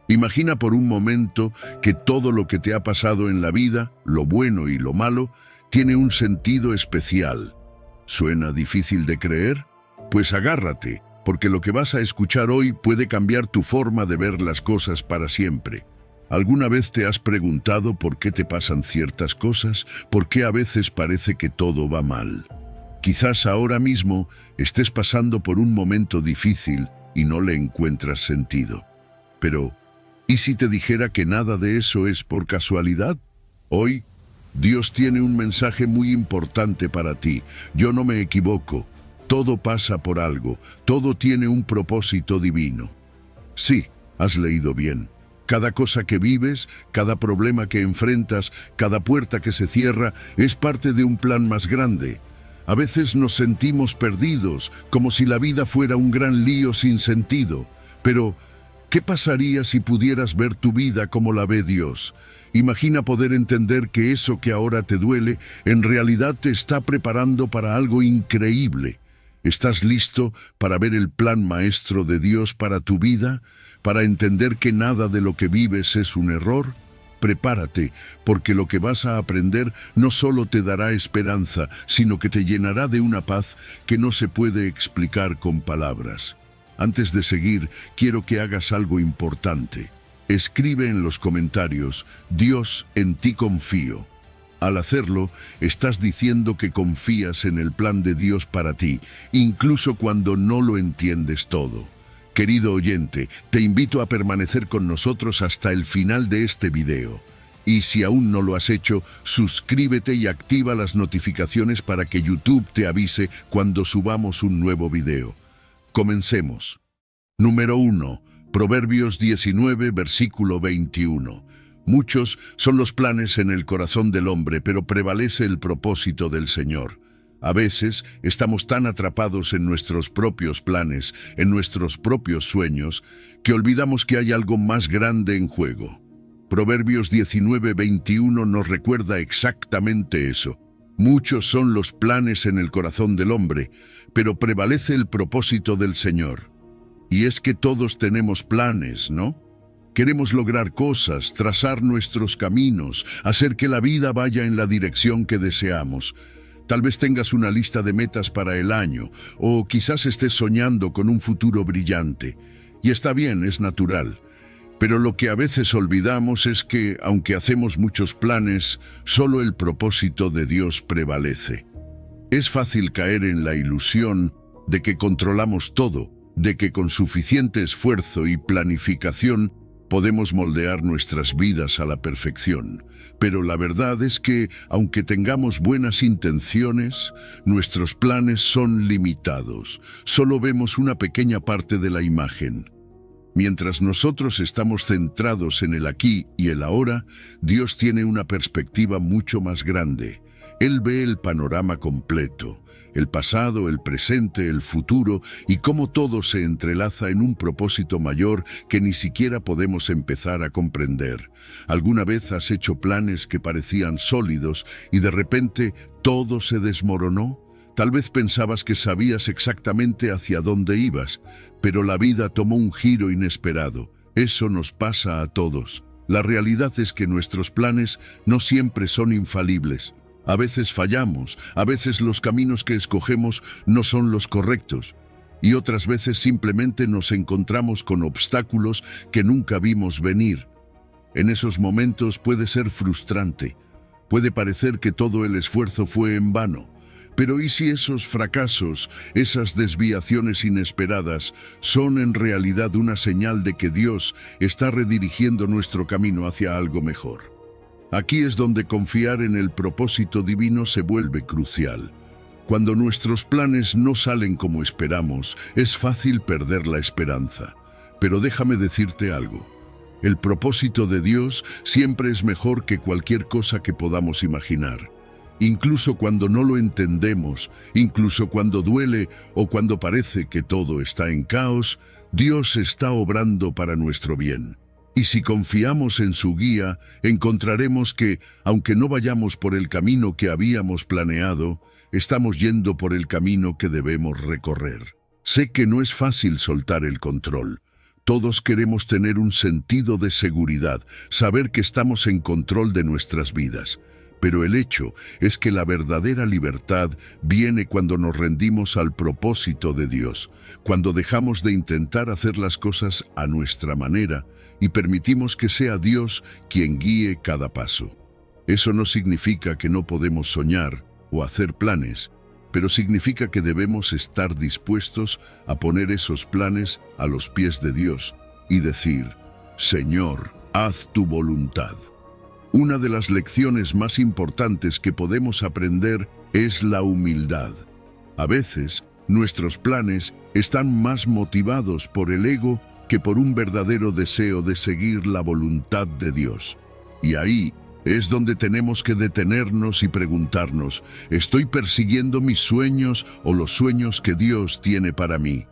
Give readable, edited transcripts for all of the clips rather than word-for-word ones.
Imagina por un momento que todo lo que te ha pasado en la vida, lo bueno y lo malo, tiene un sentido especial. ¿Suena difícil de creer? Pues agárrate, porque lo que vas a escuchar hoy puede cambiar tu forma de ver las cosas para siempre. ¿Alguna vez te has preguntado por qué te pasan ciertas cosas? ¿Por qué a veces parece que todo va mal? Quizás ahora mismo estés pasando por un momento difícil y no le encuentras sentido. Pero, ¿y si te dijera que nada de eso es por casualidad? Hoy, Dios tiene un mensaje muy importante para ti. Yo no me equivoco. Todo pasa por algo. Todo tiene un propósito divino. Sí, has leído bien. Cada cosa que vives, cada problema que enfrentas, cada puerta que se cierra, es parte de un plan más grande. A veces nos sentimos perdidos, como si la vida fuera un gran lío sin sentido. Pero, ¿qué pasaría si pudieras ver tu vida como la ve Dios? Imagina poder entender que eso que ahora te duele, en realidad te está preparando para algo increíble. ¿Estás listo para ver el plan maestro de Dios para tu vida? ¿Para entender que nada de lo que vives es un error? Prepárate, porque lo que vas a aprender no solo te dará esperanza, sino que te llenará de una paz que no se puede explicar con palabras. Antes de seguir, quiero que hagas algo importante. Escribe en los comentarios: Dios, en ti confío. Al hacerlo, estás diciendo que confías en el plan de Dios para ti, incluso cuando no lo entiendes todo. Querido oyente, te invito a permanecer con nosotros hasta el final de este video. Y si aún no lo has hecho, suscríbete y activa las notificaciones para que YouTube te avise cuando subamos un nuevo video. Comencemos. Número 1. Proverbios 19, versículo 21. Muchos son los planes en el corazón del hombre, pero prevalece el propósito del Señor. A veces estamos tan atrapados en nuestros propios planes, en nuestros propios sueños, que olvidamos que hay algo más grande en juego. Proverbios 19, 21 nos recuerda exactamente eso. Muchos son los planes en el corazón del hombre, pero prevalece el propósito del Señor. Y es que todos tenemos planes, ¿no? Queremos lograr cosas, trazar nuestros caminos, hacer que la vida vaya en la dirección que deseamos. Tal vez tengas una lista de metas para el año, o quizás estés soñando con un futuro brillante. Y está bien, es natural. Pero lo que a veces olvidamos es que, aunque hacemos muchos planes, solo el propósito de Dios prevalece. Es fácil caer en la ilusión de que controlamos todo, de que con suficiente esfuerzo y planificación podemos moldear nuestras vidas a la perfección. Pero la verdad es que, aunque tengamos buenas intenciones, nuestros planes son limitados. Solo vemos una pequeña parte de la imagen. Mientras nosotros estamos centrados en el aquí y el ahora, Dios tiene una perspectiva mucho más grande. Él ve el panorama completo, el pasado, el presente, el futuro, y cómo todo se entrelaza en un propósito mayor que ni siquiera podemos empezar a comprender. ¿Alguna vez has hecho planes que parecían sólidos y de repente todo se desmoronó? Tal vez pensabas que sabías exactamente hacia dónde ibas, pero la vida tomó un giro inesperado. Eso nos pasa a todos. La realidad es que nuestros planes no siempre son infalibles. A veces fallamos, a veces los caminos que escogemos no son los correctos, y otras veces simplemente nos encontramos con obstáculos que nunca vimos venir. En esos momentos puede ser frustrante, puede parecer que todo el esfuerzo fue en vano, pero ¿y si esos fracasos, esas desviaciones inesperadas, son en realidad una señal de que Dios está redirigiendo nuestro camino hacia algo mejor? Aquí es donde confiar en el propósito divino se vuelve crucial. Cuando nuestros planes no salen como esperamos, es fácil perder la esperanza. Pero déjame decirte algo. El propósito de Dios siempre es mejor que cualquier cosa que podamos imaginar. Incluso cuando no lo entendemos, incluso cuando duele o cuando parece que todo está en caos, Dios está obrando para nuestro bien. Y si confiamos en su guía, encontraremos que, aunque no vayamos por el camino que habíamos planeado, estamos yendo por el camino que debemos recorrer. Sé que no es fácil soltar el control. Todos queremos tener un sentido de seguridad, saber que estamos en control de nuestras vidas. Pero el hecho es que la verdadera libertad viene cuando nos rendimos al propósito de Dios, cuando dejamos de intentar hacer las cosas a nuestra manera y permitimos que sea Dios quien guíe cada paso. Eso no significa que no podemos soñar o hacer planes, pero significa que debemos estar dispuestos a poner esos planes a los pies de Dios y decir: Señor, haz tu voluntad. Una de las lecciones más importantes que podemos aprender es la humildad. A veces, nuestros planes están más motivados por el ego que por un verdadero deseo de seguir la voluntad de Dios. Y ahí es donde tenemos que detenernos y preguntarnos: ¿estoy persiguiendo mis sueños o los sueños que Dios tiene para mí?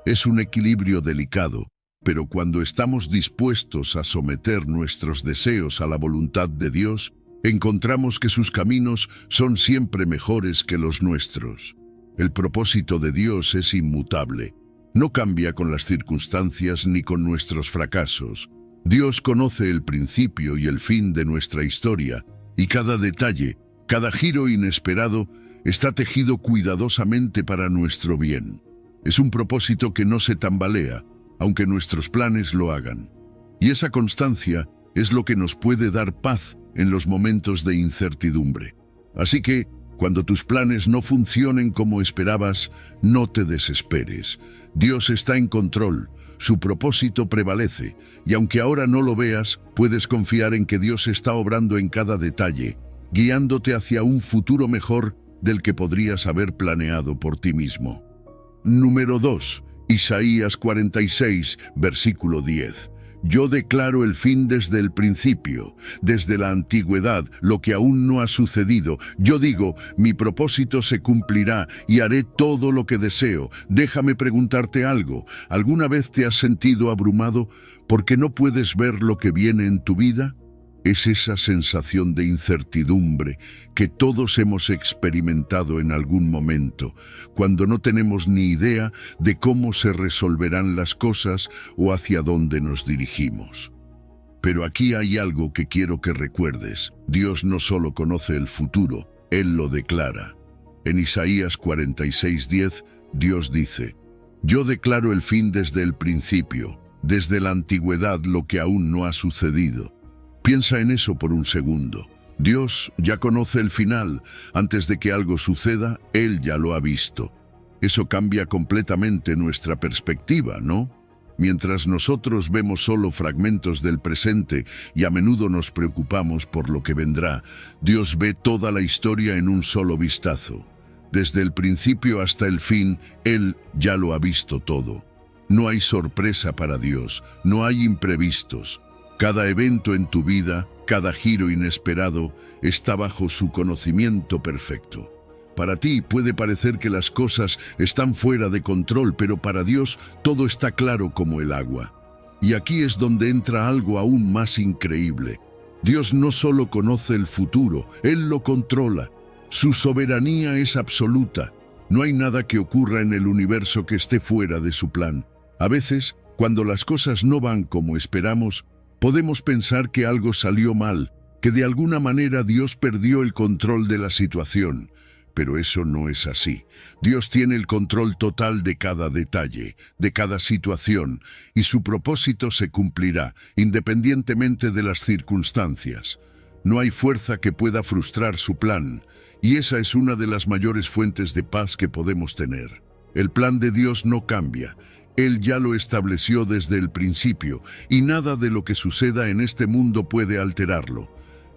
Es un equilibrio delicado, pero cuando estamos dispuestos a someter nuestros deseos a la voluntad de Dios, encontramos que sus caminos son siempre mejores que los nuestros. El propósito de Dios es inmutable. No cambia con las circunstancias ni con nuestros fracasos. Dios conoce el principio y el fin de nuestra historia, y cada detalle, cada giro inesperado, está tejido cuidadosamente para nuestro bien. Es un propósito que no se tambalea, aunque nuestros planes lo hagan. Y esa constancia es lo que nos puede dar paz en los momentos de incertidumbre. Así que, cuando tus planes no funcionen como esperabas, no te desesperes. Dios está en control, su propósito prevalece, y aunque ahora no lo veas, puedes confiar en que Dios está obrando en cada detalle, guiándote hacia un futuro mejor del que podrías haber planeado por ti mismo. Número 2. Isaías 46, versículo 10. Yo declaro el fin desde el principio, desde la antigüedad, lo que aún no ha sucedido. Yo digo, mi propósito se cumplirá y haré todo lo que deseo. Déjame preguntarte algo. ¿Alguna vez te has sentido abrumado porque no puedes ver lo que viene en tu vida? Es esa sensación de incertidumbre que todos hemos experimentado en algún momento, cuando no tenemos ni idea de cómo se resolverán las cosas o hacia dónde nos dirigimos. Pero aquí hay algo que quiero que recuerdes. Dios no solo conoce el futuro, Él lo declara. En Isaías 46:10, Dios dice: Yo declaro el fin desde el principio, desde la antigüedad lo que aún no ha sucedido. Piensa en eso por un segundo. Dios ya conoce el final. Antes de que algo suceda, Él ya lo ha visto. Eso cambia completamente nuestra perspectiva, ¿no? Mientras nosotros vemos solo fragmentos del presente y a menudo nos preocupamos por lo que vendrá, Dios ve toda la historia en un solo vistazo. Desde el principio hasta el fin, Él ya lo ha visto todo. No hay sorpresa para Dios, no hay imprevistos. Cada evento en tu vida, cada giro inesperado, está bajo su conocimiento perfecto. Para ti puede parecer que las cosas están fuera de control, pero para Dios todo está claro como el agua. Y aquí es donde entra algo aún más increíble. Dios no solo conoce el futuro, Él lo controla. Su soberanía es absoluta. No hay nada que ocurra en el universo que esté fuera de su plan. A veces, cuando las cosas no van como esperamos, podemos pensar que algo salió mal, que de alguna manera Dios perdió el control de la situación. Pero eso no es así. Dios tiene el control total de cada detalle, de cada situación, y su propósito se cumplirá, independientemente de las circunstancias. No hay fuerza que pueda frustrar su plan, y esa es una de las mayores fuentes de paz que podemos tener. El plan de Dios no cambia. Él ya lo estableció desde el principio, y nada de lo que suceda en este mundo puede alterarlo.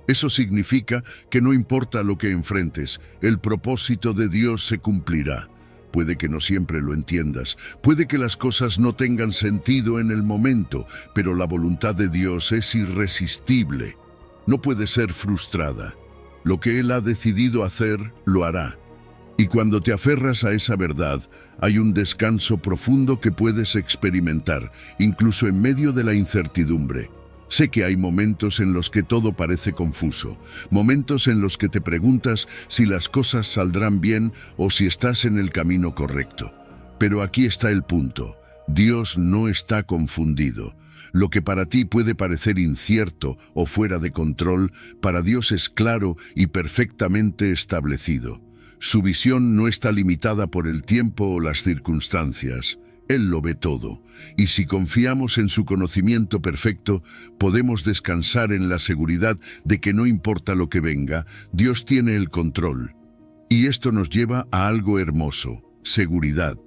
Eso significa que no importa lo que enfrentes, el propósito de Dios se cumplirá. Puede que no siempre lo entiendas, puede que las cosas no tengan sentido en el momento, pero la voluntad de Dios es irresistible. No puede ser frustrada. Lo que Él ha decidido hacer, lo hará. Y cuando te aferras a esa verdad, hay un descanso profundo que puedes experimentar, incluso en medio de la incertidumbre. Sé que hay momentos en los que todo parece confuso, momentos en los que te preguntas si las cosas saldrán bien o si estás en el camino correcto. Pero aquí está el punto. Dios no está confundido. Lo que para ti puede parecer incierto o fuera de control, para Dios es claro y perfectamente establecido. Su visión no está limitada por el tiempo o las circunstancias. Él lo ve todo, y si confiamos en su conocimiento perfecto, podemos descansar en la seguridad de que no importa lo que venga, Dios tiene el control. Y esto nos lleva a algo hermoso: seguridad.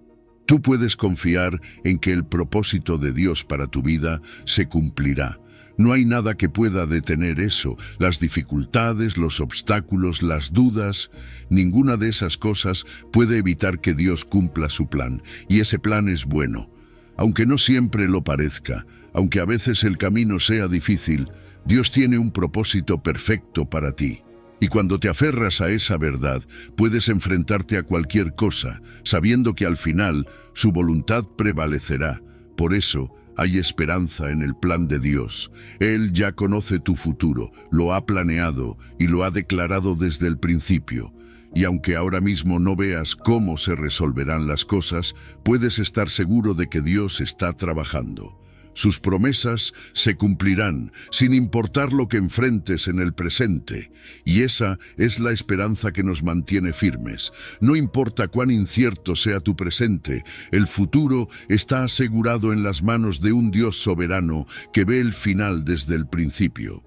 Tú puedes confiar en que el propósito de Dios para tu vida se cumplirá. No hay nada que pueda detener eso, las dificultades, los obstáculos, las dudas. Ninguna de esas cosas puede evitar que Dios cumpla su plan, y ese plan es bueno. Aunque no siempre lo parezca, aunque a veces el camino sea difícil, Dios tiene un propósito perfecto para ti. Y cuando te aferras a esa verdad, puedes enfrentarte a cualquier cosa, sabiendo que al final su voluntad prevalecerá. Por eso, hay esperanza en el plan de Dios. Él ya conoce tu futuro, lo ha planeado y lo ha declarado desde el principio. Y aunque ahora mismo no veas cómo se resolverán las cosas, puedes estar seguro de que Dios está trabajando. Sus promesas se cumplirán, sin importar lo que enfrentes en el presente. Y esa es la esperanza que nos mantiene firmes. No importa cuán incierto sea tu presente, el futuro está asegurado en las manos de un Dios soberano que ve el final desde el principio.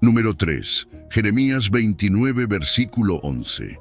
Número 3. Jeremías 29, versículo 11.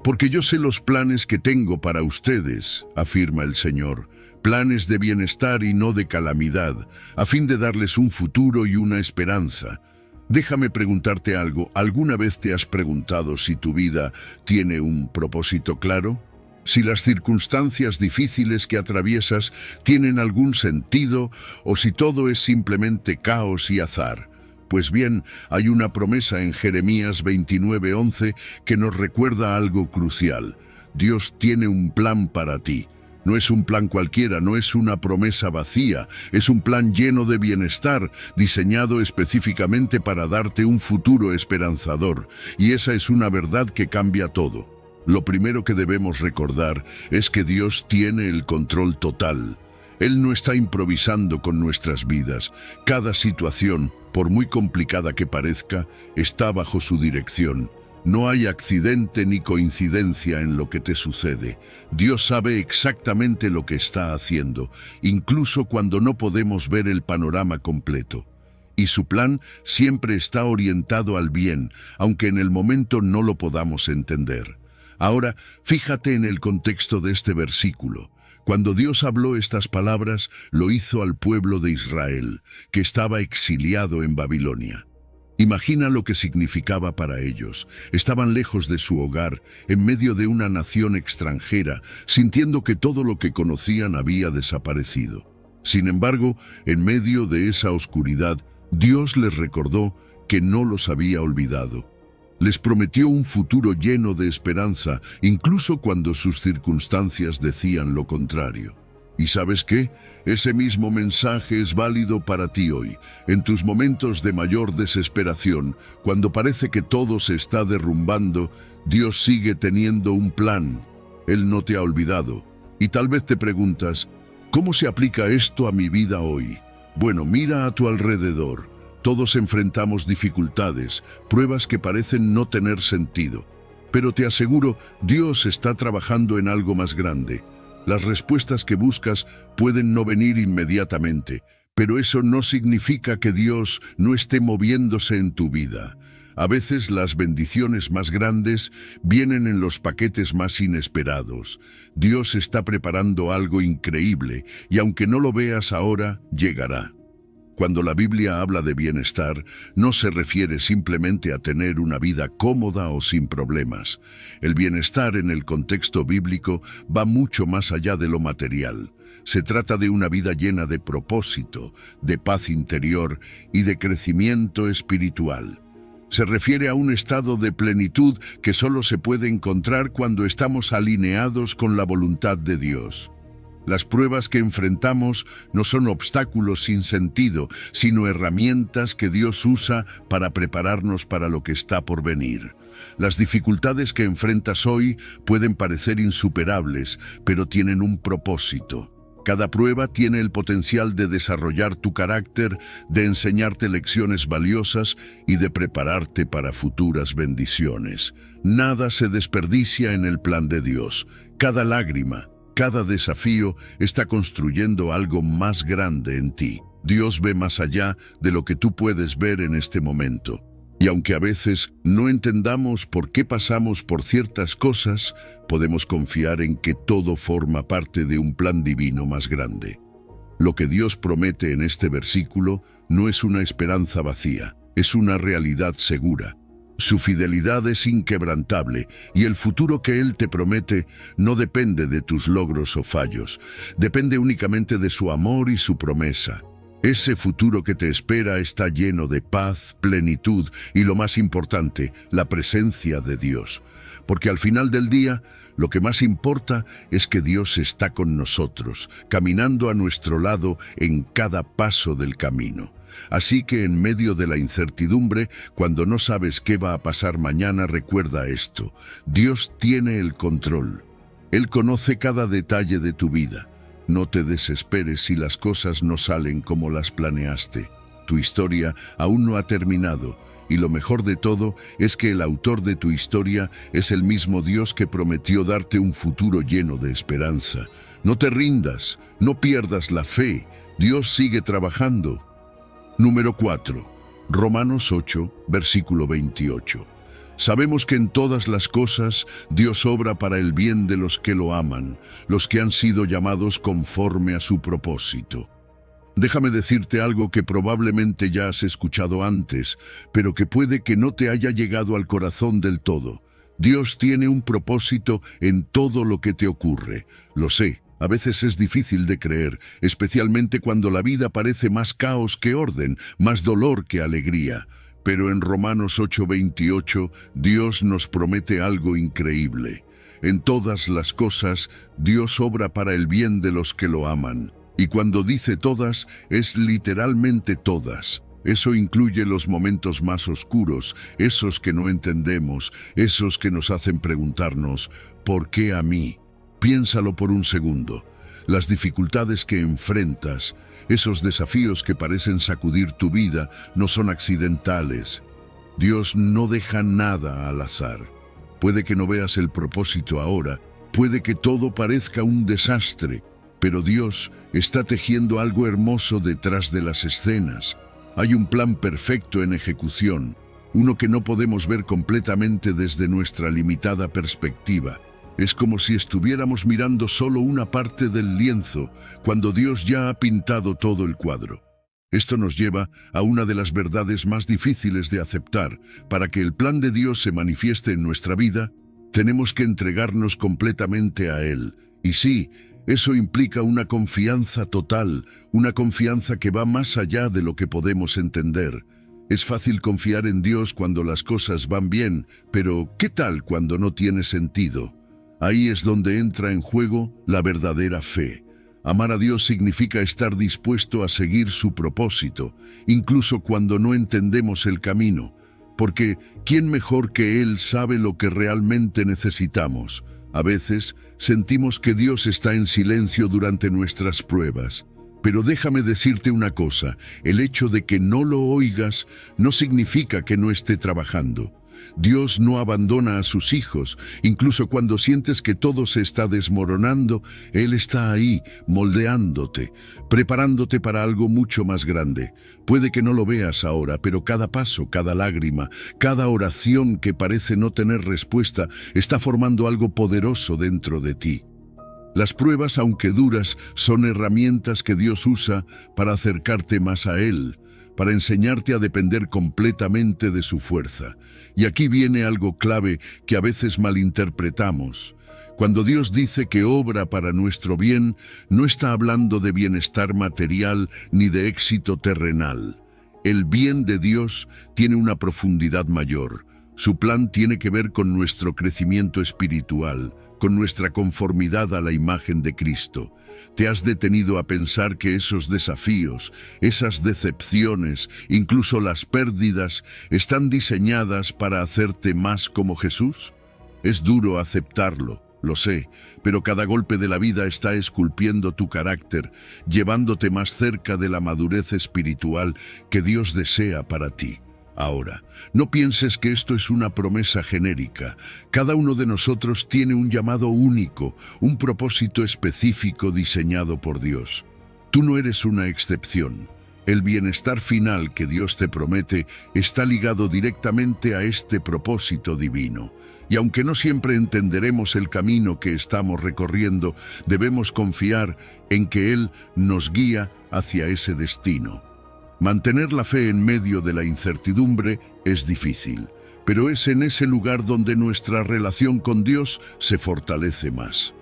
Porque yo sé los planes que tengo para ustedes, afirma el Señor, planes de bienestar y no de calamidad, a fin de darles un futuro y una esperanza. Déjame preguntarte algo. ¿Alguna vez te has preguntado si tu vida tiene un propósito claro? Si las circunstancias difíciles que atraviesas tienen algún sentido o si todo es simplemente caos y azar. Pues bien, hay una promesa en Jeremías 29:11 que nos recuerda algo crucial. Dios tiene un plan para ti. No es un plan cualquiera, no es una promesa vacía, es un plan lleno de bienestar, diseñado específicamente para darte un futuro esperanzador. Y esa es una verdad que cambia todo. Lo primero que debemos recordar es que Dios tiene el control total. Él no está improvisando con nuestras vidas. Cada situación, por muy complicada que parezca, está bajo su dirección. No hay accidente ni coincidencia en lo que te sucede. Dios sabe exactamente lo que está haciendo, incluso cuando no podemos ver el panorama completo. Y su plan siempre está orientado al bien, aunque en el momento no lo podamos entender. Ahora, fíjate en el contexto de este versículo. Cuando Dios habló estas palabras, lo hizo al pueblo de Israel, que estaba exiliado en Babilonia. Imagina lo que significaba para ellos. Estaban lejos de su hogar, en medio de una nación extranjera, sintiendo que todo lo que conocían había desaparecido. Sin embargo, en medio de esa oscuridad, Dios les recordó que no los había olvidado. Les prometió un futuro lleno de esperanza, incluso cuando sus circunstancias decían lo contrario. ¿Y sabes qué? Ese mismo mensaje es válido para ti hoy, en tus momentos de mayor desesperación, cuando parece que todo se está derrumbando. Dios sigue teniendo un plan. Él no te ha olvidado. Y tal vez te preguntas, ¿cómo se aplica esto a mi vida hoy? Bueno, mira a tu alrededor. Todos enfrentamos dificultades, pruebas que parecen no tener sentido. Pero te aseguro, Dios está trabajando en algo más grande. Las respuestas que buscas pueden no venir inmediatamente, pero eso no significa que Dios no esté moviéndose en tu vida. A veces las bendiciones más grandes vienen en los paquetes más inesperados. Dios está preparando algo increíble y aunque no lo veas ahora, llegará. Cuando la Biblia habla de bienestar, no se refiere simplemente a tener una vida cómoda o sin problemas. El bienestar en el contexto bíblico va mucho más allá de lo material. Se trata de una vida llena de propósito, de paz interior y de crecimiento espiritual. Se refiere a un estado de plenitud que solo se puede encontrar cuando estamos alineados con la voluntad de Dios. Las pruebas que enfrentamos no son obstáculos sin sentido, sino herramientas que Dios usa para prepararnos para lo que está por venir. Las dificultades que enfrentas hoy pueden parecer insuperables, pero tienen un propósito. Cada prueba tiene el potencial de desarrollar tu carácter, de enseñarte lecciones valiosas y de prepararte para futuras bendiciones. Nada se desperdicia en el plan de Dios. Cada lágrima, cada desafío está construyendo algo más grande en ti. Dios ve más allá de lo que tú puedes ver en este momento. Y aunque a veces no entendamos por qué pasamos por ciertas cosas, podemos confiar en que todo forma parte de un plan divino más grande. Lo que Dios promete en este versículo no es una esperanza vacía, es una realidad segura. Su fidelidad es inquebrantable y el futuro que Él te promete no depende de tus logros o fallos, depende únicamente de su amor y su promesa. Ese futuro que te espera está lleno de paz, plenitud y, lo más importante, la presencia de Dios. Porque al final del día, lo que más importa es que Dios está con nosotros, caminando a nuestro lado en cada paso del camino. Así que en medio de la incertidumbre, cuando no sabes qué va a pasar mañana, recuerda esto: Dios tiene el control. Él conoce cada detalle de tu vida. No te desesperes si las cosas no salen como las planeaste. Tu historia aún no ha terminado, y lo mejor de todo es que el autor de tu historia es el mismo Dios que prometió darte un futuro lleno de esperanza. No te rindas, no pierdas la fe. Dios sigue trabajando. Número 4. Romanos 8, versículo 28. Sabemos que en todas las cosas Dios obra para el bien de los que lo aman, los que han sido llamados conforme a su propósito. Déjame decirte algo que probablemente ya has escuchado antes, pero que puede que no te haya llegado al corazón del todo. Dios tiene un propósito en todo lo que te ocurre. Lo sé, a veces es difícil de creer, especialmente cuando la vida parece más caos que orden, más dolor que alegría. Pero en Romanos 8:28, Dios nos promete algo increíble. En todas las cosas, Dios obra para el bien de los que lo aman. Y cuando dice todas, es literalmente todas. Eso incluye los momentos más oscuros, esos que no entendemos, esos que nos hacen preguntarnos, ¿por qué a mí? Piénsalo por un segundo. Las dificultades que enfrentas, esos desafíos que parecen sacudir tu vida, no son accidentales. Dios no deja nada al azar. Puede que no veas el propósito ahora, puede que todo parezca un desastre, pero Dios está tejiendo algo hermoso detrás de las escenas. Hay un plan perfecto en ejecución, uno que no podemos ver completamente desde nuestra limitada perspectiva. Es como si estuviéramos mirando solo una parte del lienzo, cuando Dios ya ha pintado todo el cuadro. Esto nos lleva a una de las verdades más difíciles de aceptar. Para que el plan de Dios se manifieste en nuestra vida, tenemos que entregarnos completamente a Él. Y sí, eso implica una confianza total, una confianza que va más allá de lo que podemos entender. Es fácil confiar en Dios cuando las cosas van bien, pero ¿qué tal cuando no tiene sentido? Ahí es donde entra en juego la verdadera fe. Amar a Dios significa estar dispuesto a seguir su propósito, incluso cuando no entendemos el camino, porque ¿quién mejor que Él sabe lo que realmente necesitamos? A veces sentimos que Dios está en silencio durante nuestras pruebas. Pero déjame decirte una cosa, el hecho de que no lo oigas no significa que no esté trabajando. Dios no abandona a sus hijos, incluso cuando sientes que todo se está desmoronando, Él está ahí, moldeándote, preparándote para algo mucho más grande. Puede que no lo veas ahora, pero cada paso, cada lágrima, cada oración que parece no tener respuesta, está formando algo poderoso dentro de ti. Las pruebas, aunque duras, son herramientas que Dios usa para acercarte más a Él, para enseñarte a depender completamente de su fuerza. Y aquí viene algo clave que a veces malinterpretamos. Cuando Dios dice que obra para nuestro bien, no está hablando de bienestar material ni de éxito terrenal. El bien de Dios tiene una profundidad mayor. Su plan tiene que ver con nuestro crecimiento espiritual, con nuestra conformidad a la imagen de Cristo. ¿Te has detenido a pensar que esos desafíos, esas decepciones, incluso las pérdidas, están diseñadas para hacerte más como Jesús? Es duro aceptarlo, lo sé, pero cada golpe de la vida está esculpiendo tu carácter, llevándote más cerca de la madurez espiritual que Dios desea para ti. Ahora, no pienses que esto es una promesa genérica. Cada uno de nosotros tiene un llamado único, un propósito específico diseñado por Dios. Tú no eres una excepción. El bienestar final que Dios te promete está ligado directamente a este propósito divino. Y aunque no siempre entenderemos el camino que estamos recorriendo, debemos confiar en que Él nos guía hacia ese destino. Mantener la fe en medio de la incertidumbre es difícil, pero es en ese lugar donde nuestra relación con Dios se fortalece más.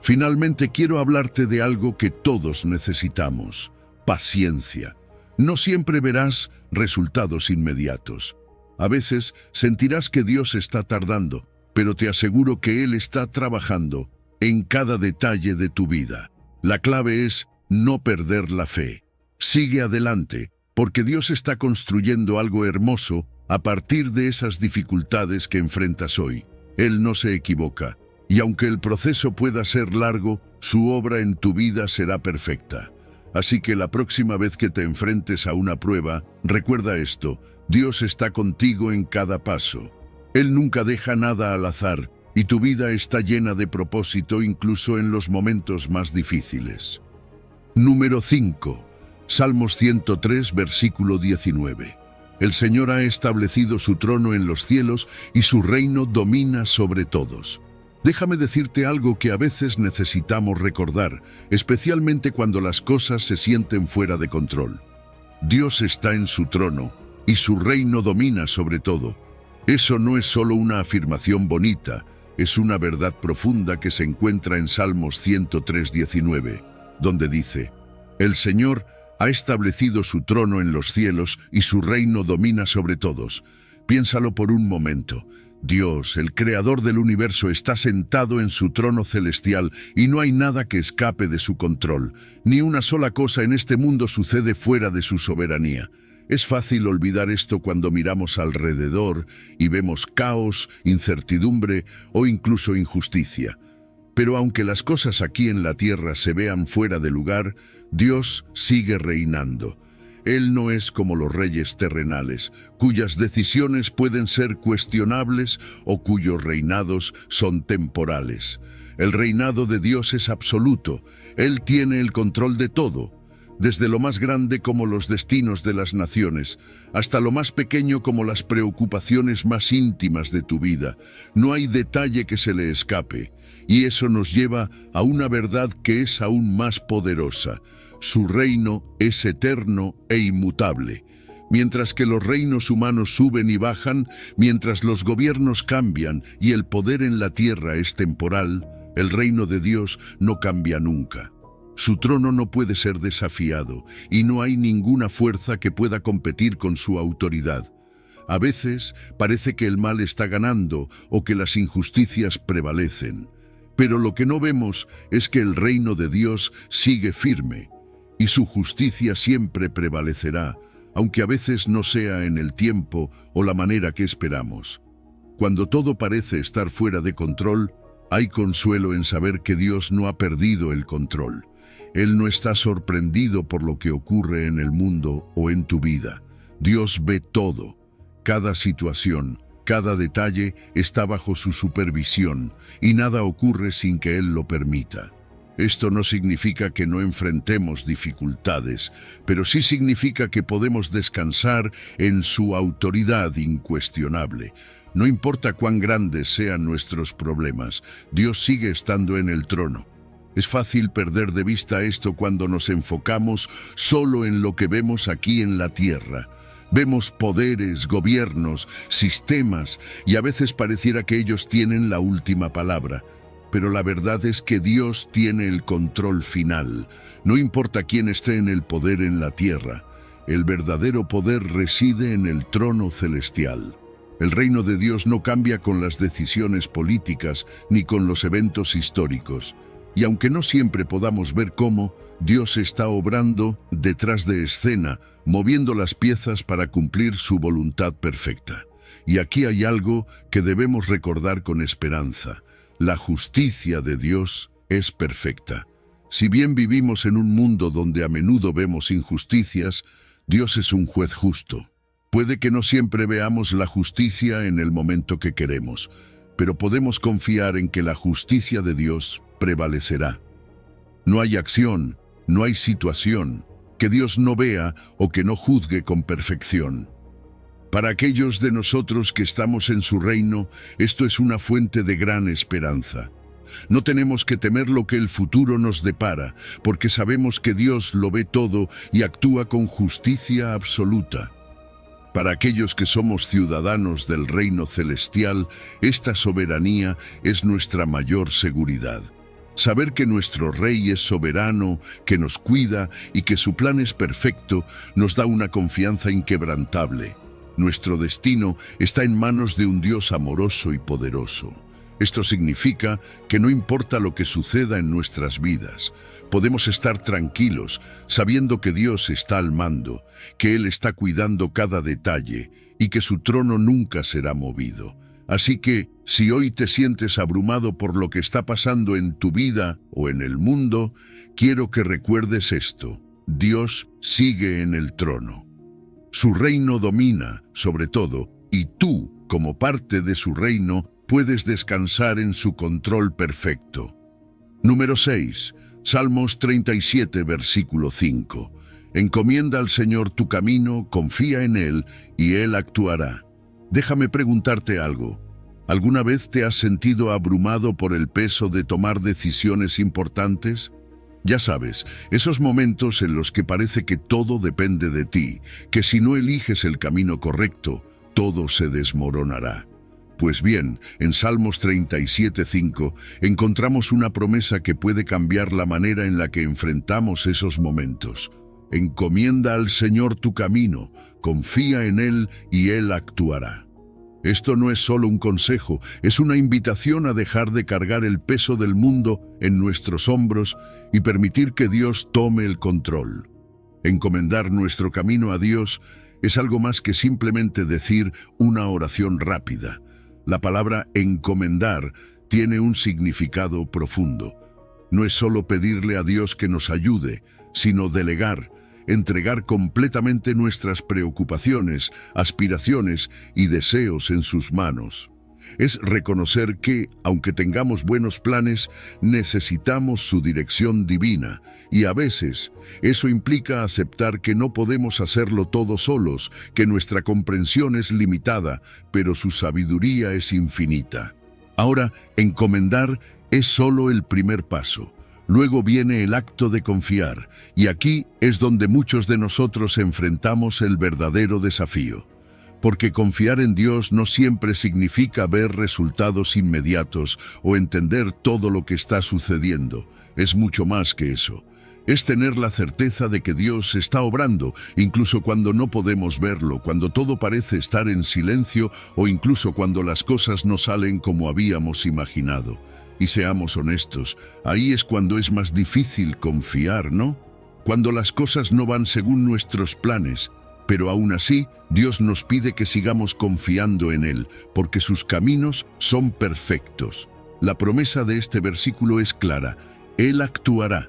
Finalmente quiero hablarte de algo que todos necesitamos: paciencia. No siempre verás resultados inmediatos. A veces sentirás que Dios está tardando, pero te aseguro que Él está trabajando en cada detalle de tu vida. La clave es no perder la fe. Sigue adelante, porque Dios está construyendo algo hermoso a partir de esas dificultades que enfrentas hoy. Él no se equivoca, y aunque el proceso pueda ser largo, su obra en tu vida será perfecta. Así que la próxima vez que te enfrentes a una prueba, recuerda esto: Dios está contigo en cada paso. Él nunca deja nada al azar, y tu vida está llena de propósito incluso en los momentos más difíciles. Número 5. Salmos 103, versículo 19. El Señor ha establecido su trono en los cielos y su reino domina sobre todos. Déjame decirte algo que a veces necesitamos recordar, especialmente cuando las cosas se sienten fuera de control. Dios está en su trono y su reino domina sobre todo. Eso no es solo una afirmación bonita, es una verdad profunda que se encuentra en Salmos 103, 19, donde dice: El Señor ha establecido su trono en los cielos y su reino domina sobre todos. Piénsalo por un momento. Dios, el creador del universo, está sentado en su trono celestial y no hay nada que escape de su control. Ni una sola cosa en este mundo sucede fuera de su soberanía. Es fácil olvidar esto cuando miramos alrededor y vemos caos, incertidumbre o incluso injusticia. Pero aunque las cosas aquí en la tierra se vean fuera de lugar, Dios sigue reinando. Él no es como los reyes terrenales, cuyas decisiones pueden ser cuestionables o cuyos reinados son temporales. El reinado de Dios es absoluto. Él tiene el control de todo, desde lo más grande como los destinos de las naciones, hasta lo más pequeño como las preocupaciones más íntimas de tu vida. No hay detalle que se le escape, y eso nos lleva a una verdad que es aún más poderosa. Su reino es eterno e inmutable. Mientras que los reinos humanos suben y bajan, mientras los gobiernos cambian y el poder en la tierra es temporal, el reino de Dios no cambia nunca. Su trono no puede ser desafiado y no hay ninguna fuerza que pueda competir con su autoridad. A veces parece que el mal está ganando o que las injusticias prevalecen, pero lo que no vemos es que el reino de Dios sigue firme y su justicia siempre prevalecerá, aunque a veces no sea en el tiempo o la manera que esperamos. Cuando todo parece estar fuera de control, hay consuelo en saber que Dios no ha perdido el control. Él no está sorprendido por lo que ocurre en el mundo o en tu vida. Dios ve todo. Cada situación, cada detalle está bajo su supervisión y nada ocurre sin que Él lo permita. Esto no significa que no enfrentemos dificultades, pero sí significa que podemos descansar en su autoridad incuestionable. No importa cuán grandes sean nuestros problemas, Dios sigue estando en el trono. Es fácil perder de vista esto cuando nos enfocamos solo en lo que vemos aquí en la tierra. Vemos poderes, gobiernos, sistemas, y a veces pareciera que ellos tienen la última palabra. Pero la verdad es que Dios tiene el control final. No importa quién esté en el poder en la tierra, el verdadero poder reside en el trono celestial. El reino de Dios no cambia con las decisiones políticas ni con los eventos históricos. Y aunque no siempre podamos ver cómo, Dios está obrando detrás de escena, moviendo las piezas para cumplir su voluntad perfecta. Y aquí hay algo que debemos recordar con esperanza. La justicia de Dios es perfecta. Si bien vivimos en un mundo donde a menudo vemos injusticias, Dios es un juez justo. Puede que no siempre veamos la justicia en el momento que queremos, pero podemos confiar en que la justicia de Dios prevalecerá. No hay acción, no hay situación que Dios no vea o que no juzgue con perfección. Para aquellos de nosotros que estamos en su reino, esto es una fuente de gran esperanza. No tenemos que temer lo que el futuro nos depara, porque sabemos que Dios lo ve todo y actúa con justicia absoluta. Para aquellos que somos ciudadanos del reino celestial, esta soberanía es nuestra mayor seguridad. Saber que nuestro Rey es soberano, que nos cuida y que su plan es perfecto, nos da una confianza inquebrantable. Nuestro destino está en manos de un Dios amoroso y poderoso. Esto significa que no importa lo que suceda en nuestras vidas, podemos estar tranquilos sabiendo que Dios está al mando, que Él está cuidando cada detalle y que su trono nunca será movido. Así que, si hoy te sientes abrumado por lo que está pasando en tu vida o en el mundo, quiero que recuerdes esto: Dios sigue en el trono. Su reino domina, sobre todo, y tú, como parte de su reino, puedes descansar en su control perfecto. Número 6. Salmos 37, versículo 5. Encomienda al Señor tu camino, confía en Él, y Él actuará. Déjame preguntarte algo. ¿Alguna vez te has sentido abrumado por el peso de tomar decisiones importantes? Ya sabes, esos momentos en los que parece que todo depende de ti, que si no eliges el camino correcto, todo se desmoronará. Pues bien, en Salmos 37:5 encontramos una promesa que puede cambiar la manera en la que enfrentamos esos momentos. Encomienda al Señor tu camino, confía en Él y Él actuará. Esto no es solo un consejo, es una invitación a dejar de cargar el peso del mundo en nuestros hombros y permitir que Dios tome el control. Encomendar nuestro camino a Dios es algo más que simplemente decir una oración rápida. La palabra encomendar tiene un significado profundo. No es solo pedirle a Dios que nos ayude, sino delegar, entregar completamente nuestras preocupaciones, aspiraciones y deseos en sus manos. Es reconocer que, aunque tengamos buenos planes, necesitamos su dirección divina, y a veces eso implica aceptar que no podemos hacerlo todo solos, que nuestra comprensión es limitada, pero su sabiduría es infinita. Ahora, encomendar es solo el primer paso. Luego viene el acto de confiar, y aquí es donde muchos de nosotros enfrentamos el verdadero desafío. Porque confiar en Dios no siempre significa ver resultados inmediatos o entender todo lo que está sucediendo. Es mucho más que eso. Es tener la certeza de que Dios está obrando, incluso cuando no podemos verlo, cuando todo parece estar en silencio o incluso cuando las cosas no salen como habíamos imaginado. Y seamos honestos, ahí es cuando es más difícil confiar, ¿no? Cuando las cosas no van según nuestros planes. Pero aún así, Dios nos pide que sigamos confiando en Él, porque sus caminos son perfectos. La promesa de este versículo es clara: Él actuará.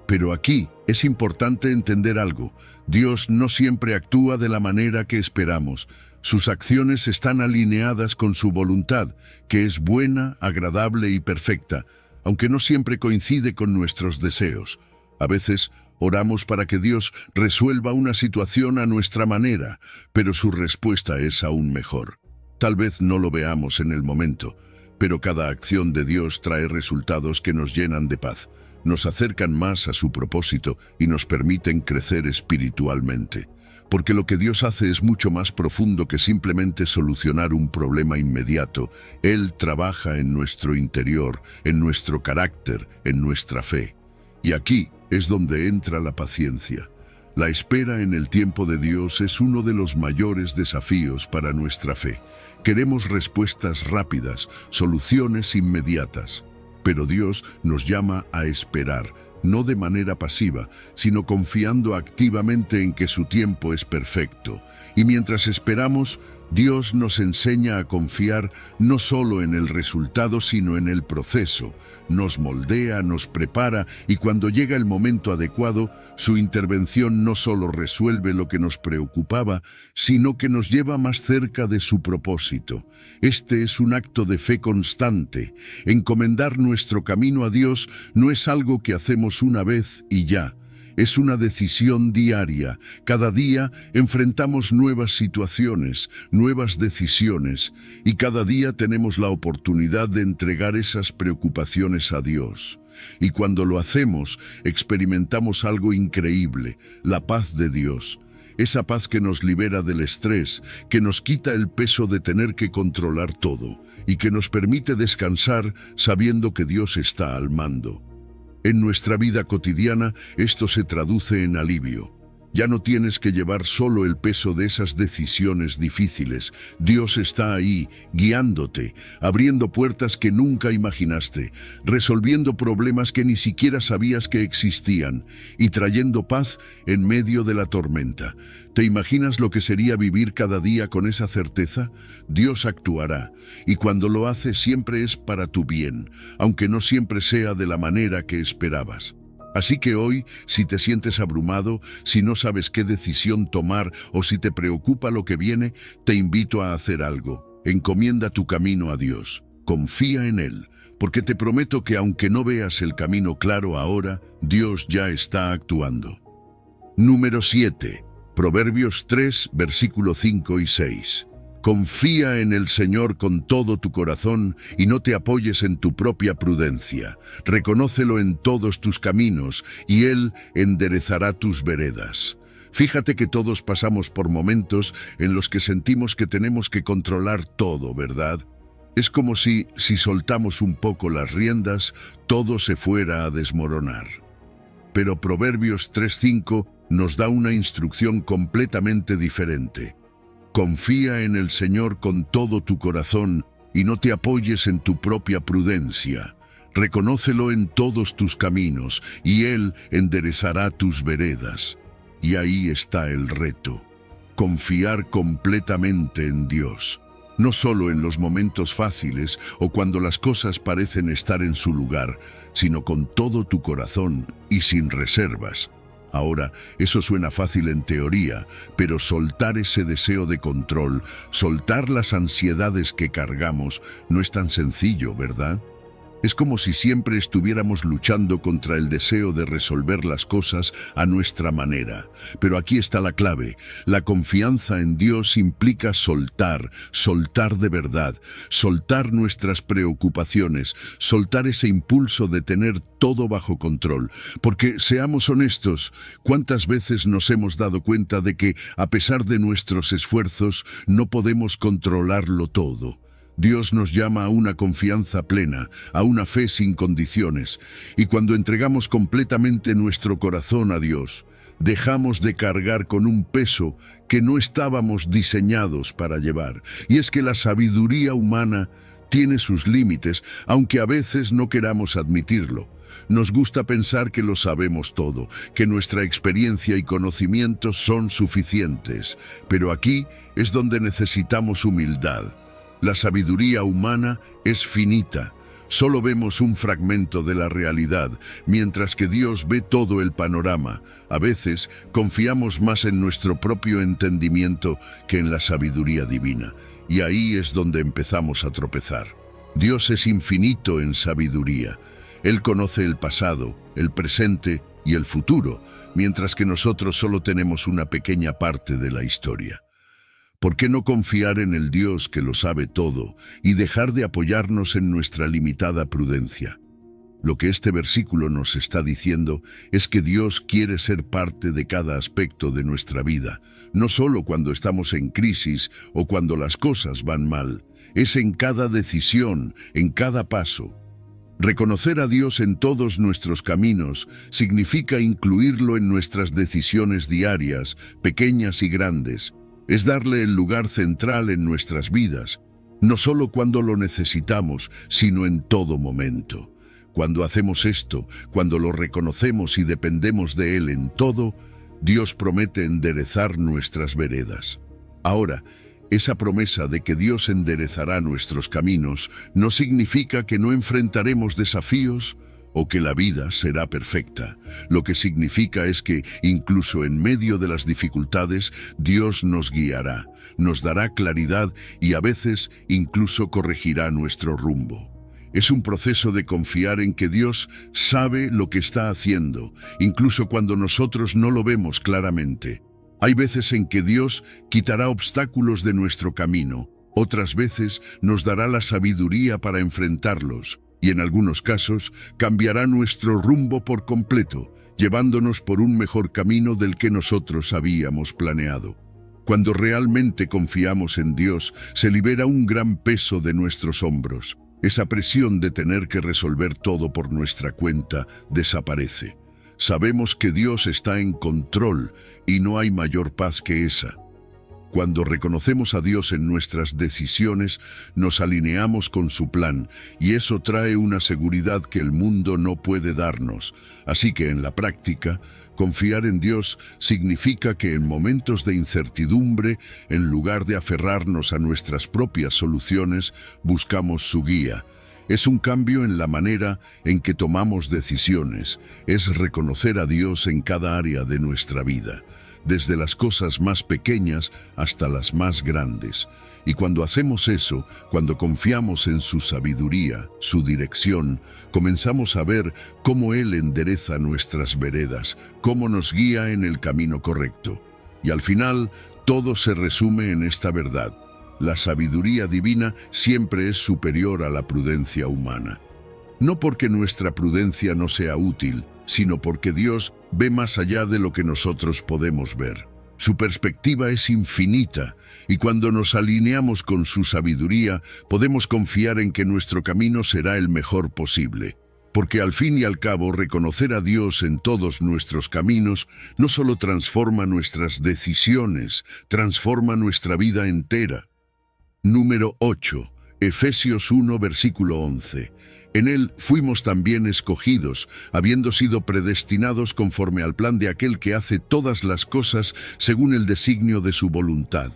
Pero aquí es importante entender algo: Dios no siempre actúa de la manera que esperamos. Sus acciones están alineadas con su voluntad, que es buena, agradable y perfecta, aunque no siempre coincide con nuestros deseos. A veces oramos para que Dios resuelva una situación a nuestra manera, pero su respuesta es aún mejor. Tal vez no lo veamos en el momento, pero cada acción de Dios trae resultados que nos llenan de paz, nos acercan más a su propósito y nos permiten crecer espiritualmente. Porque lo que Dios hace es mucho más profundo que simplemente solucionar un problema inmediato. Él trabaja en nuestro interior, en nuestro carácter, en nuestra fe. Y aquí es donde entra la paciencia. La espera en el tiempo de Dios es uno de los mayores desafíos para nuestra fe. Queremos respuestas rápidas, soluciones inmediatas. Pero Dios nos llama a esperar, no de manera pasiva, sino confiando activamente en que su tiempo es perfecto. Y mientras esperamos, Dios nos enseña a confiar no solo en el resultado, sino en el proceso. Nos moldea, nos prepara y cuando llega el momento adecuado, su intervención no solo resuelve lo que nos preocupaba, sino que nos lleva más cerca de su propósito. Este es un acto de fe constante. Encomendar nuestro camino a Dios no es algo que hacemos una vez y ya. Es una decisión diaria. Cada día enfrentamos nuevas situaciones, nuevas decisiones, y cada día tenemos la oportunidad de entregar esas preocupaciones a Dios. Y cuando lo hacemos, experimentamos algo increíble, la paz de Dios. Esa paz que nos libera del estrés, que nos quita el peso de tener que controlar todo, y que nos permite descansar sabiendo que Dios está al mando. En nuestra vida cotidiana, esto se traduce en alivio. Ya no tienes que llevar solo el peso de esas decisiones difíciles. Dios está ahí, guiándote, abriendo puertas que nunca imaginaste, resolviendo problemas que ni siquiera sabías que existían y trayendo paz en medio de la tormenta. ¿Te imaginas lo que sería vivir cada día con esa certeza? Dios actuará, y cuando lo hace siempre es para tu bien, aunque no siempre sea de la manera que esperabas. Así que hoy, si te sientes abrumado, si no sabes qué decisión tomar o si te preocupa lo que viene, te invito a hacer algo. Encomienda tu camino a Dios. Confía en Él, porque te prometo que aunque no veas el camino claro ahora, Dios ya está actuando. Número 7. Proverbios 3, versículo 5 y 6. Confía en el Señor con todo tu corazón y no te apoyes en tu propia prudencia. Reconócelo en todos tus caminos y Él enderezará tus veredas. Fíjate que todos pasamos por momentos en los que sentimos que tenemos que controlar todo, ¿verdad? Es como si soltamos un poco las riendas, todo se fuera a desmoronar. Pero Proverbios 3:5 nos da una instrucción completamente diferente. Confía en el Señor con todo tu corazón y no te apoyes en tu propia prudencia. Reconócelo en todos tus caminos y Él enderezará tus veredas. Y ahí está el reto. Confiar completamente en Dios. No solo en los momentos fáciles o cuando las cosas parecen estar en su lugar, sino con todo tu corazón y sin reservas. Ahora, eso suena fácil en teoría, pero soltar ese deseo de control, soltar las ansiedades que cargamos, no es tan sencillo, ¿verdad? Es como si siempre estuviéramos luchando contra el deseo de resolver las cosas a nuestra manera. Pero aquí está la clave. La confianza en Dios implica soltar de verdad, soltar nuestras preocupaciones, soltar ese impulso de tener todo bajo control. Porque, seamos honestos, ¿cuántas veces nos hemos dado cuenta de que, a pesar de nuestros esfuerzos, no podemos controlarlo todo? Dios nos llama a una confianza plena, a una fe sin condiciones, y cuando entregamos completamente nuestro corazón a Dios, dejamos de cargar con un peso que no estábamos diseñados para llevar. Y es que la sabiduría humana tiene sus límites, aunque a veces no queramos admitirlo. Nos gusta pensar que lo sabemos todo, que nuestra experiencia y conocimientos son suficientes, pero aquí es donde necesitamos humildad. La sabiduría humana es finita. Solo vemos un fragmento de la realidad, mientras que Dios ve todo el panorama. A veces confiamos más en nuestro propio entendimiento que en la sabiduría divina. Y ahí es donde empezamos a tropezar. Dios es infinito en sabiduría. Él conoce el pasado, el presente y el futuro, mientras que nosotros solo tenemos una pequeña parte de la historia. ¿Por qué no confiar en el Dios que lo sabe todo y dejar de apoyarnos en nuestra limitada prudencia? Lo que este versículo nos está diciendo es que Dios quiere ser parte de cada aspecto de nuestra vida, no solo cuando estamos en crisis o cuando las cosas van mal, es en cada decisión, en cada paso. Reconocer a Dios en todos nuestros caminos significa incluirlo en nuestras decisiones diarias, pequeñas y grandes. Es darle el lugar central en nuestras vidas, no solo cuando lo necesitamos, sino en todo momento. Cuando hacemos esto, cuando lo reconocemos y dependemos de Él en todo, Dios promete enderezar nuestras veredas. Ahora, Esa promesa de que Dios enderezará nuestros caminos no significa que no enfrentaremos desafíos o que la vida será perfecta. Lo que significa es que, incluso en medio de las dificultades, Dios nos guiará, nos dará claridad y a veces incluso corregirá nuestro rumbo. Es un proceso de confiar en que Dios sabe lo que está haciendo, incluso cuando nosotros no lo vemos claramente. Hay veces en que Dios quitará obstáculos de nuestro camino, otras veces nos dará la sabiduría para enfrentarlos, y en algunos casos cambiará nuestro rumbo por completo, llevándonos por un mejor camino del que nosotros habíamos planeado. Cuando realmente confiamos en Dios, se libera un gran peso de nuestros hombros. Esa presión de tener que resolver todo por nuestra cuenta desaparece. Sabemos que Dios está en control y no hay mayor paz que esa. Cuando reconocemos a Dios en nuestras decisiones, nos alineamos con su plan, y eso trae una seguridad que el mundo no puede darnos. Así que en la práctica, confiar en Dios significa que en momentos de incertidumbre, en lugar de aferrarnos a nuestras propias soluciones, buscamos su guía. Es un cambio en la manera en que tomamos decisiones, es reconocer a Dios en cada área de nuestra vida, desde las cosas más pequeñas hasta las más grandes. Y cuando hacemos eso, cuando confiamos en su sabiduría, su dirección, comenzamos a ver cómo Él endereza nuestras veredas, cómo nos guía en el camino correcto. Y al final, todo se resume en esta verdad: la sabiduría divina siempre es superior a la prudencia humana. No porque nuestra prudencia no sea útil, sino porque Dios ve más allá de lo que nosotros podemos ver. Su perspectiva es infinita, y cuando nos alineamos con su sabiduría, podemos confiar en que nuestro camino será el mejor posible. Porque al fin y al cabo, reconocer a Dios en todos nuestros caminos no solo transforma nuestras decisiones, transforma nuestra vida entera. Número 8. Efesios 1, versículo 11. En él fuimos también escogidos, habiendo sido predestinados conforme al plan de aquel que hace todas las cosas según el designio de su voluntad.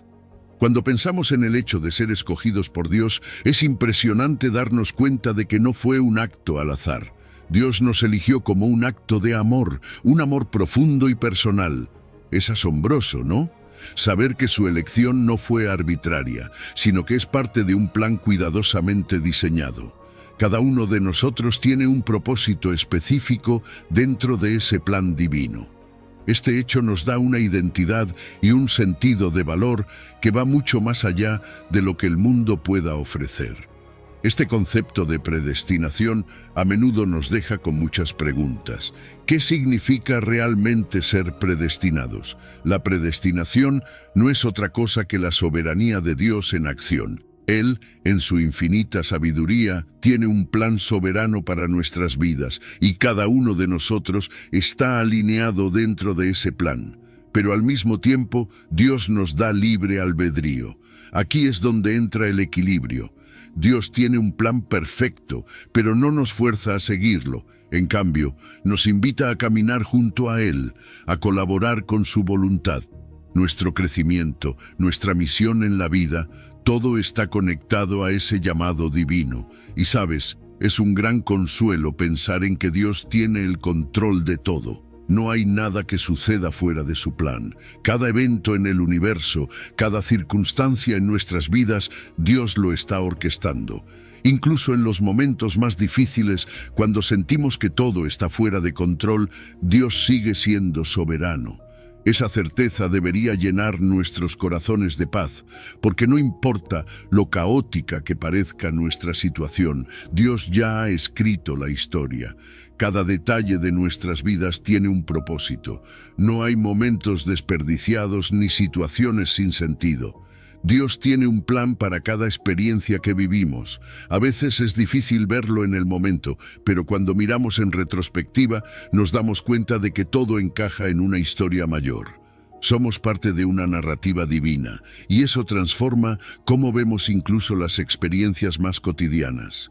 Cuando pensamos en el hecho de ser escogidos por Dios, es impresionante darnos cuenta de que no fue un acto al azar. Dios nos eligió como un acto de amor, un amor profundo y personal. Es asombroso, ¿no? Saber que su elección no fue arbitraria, sino que es parte de un plan cuidadosamente diseñado. Cada uno de nosotros tiene un propósito específico dentro de ese plan divino. Este hecho nos da una identidad y un sentido de valor que va mucho más allá de lo que el mundo pueda ofrecer. Este concepto de predestinación a menudo nos deja con muchas preguntas. ¿Qué significa realmente ser predestinados? La predestinación no es otra cosa que la soberanía de Dios en acción. Él, en su infinita sabiduría, tiene un plan soberano para nuestras vidas, y cada uno de nosotros está alineado dentro de ese plan. Pero al mismo tiempo, Dios nos da libre albedrío. Aquí es donde entra el equilibrio. Dios tiene un plan perfecto, pero no nos fuerza a seguirlo. En cambio, nos invita a caminar junto a Él, a colaborar con su voluntad. Nuestro crecimiento, nuestra misión en la vida, todo está conectado a ese llamado divino. Y sabes, es un gran consuelo pensar en que Dios tiene el control de todo. No hay nada que suceda fuera de su plan. Cada evento en el universo, cada circunstancia en nuestras vidas, Dios lo está orquestando. Incluso en los momentos más difíciles, cuando sentimos que todo está fuera de control, Dios sigue siendo soberano. Esa certeza debería llenar nuestros corazones de paz, porque no importa lo caótica que parezca nuestra situación, Dios ya ha escrito la historia. Cada detalle de nuestras vidas tiene un propósito. No hay momentos desperdiciados ni situaciones sin sentido. Dios tiene un plan para cada experiencia que vivimos. A veces es difícil verlo en el momento, pero cuando miramos en retrospectiva, nos damos cuenta de que todo encaja en una historia mayor. Somos parte de una narrativa divina, y eso transforma cómo vemos incluso las experiencias más cotidianas.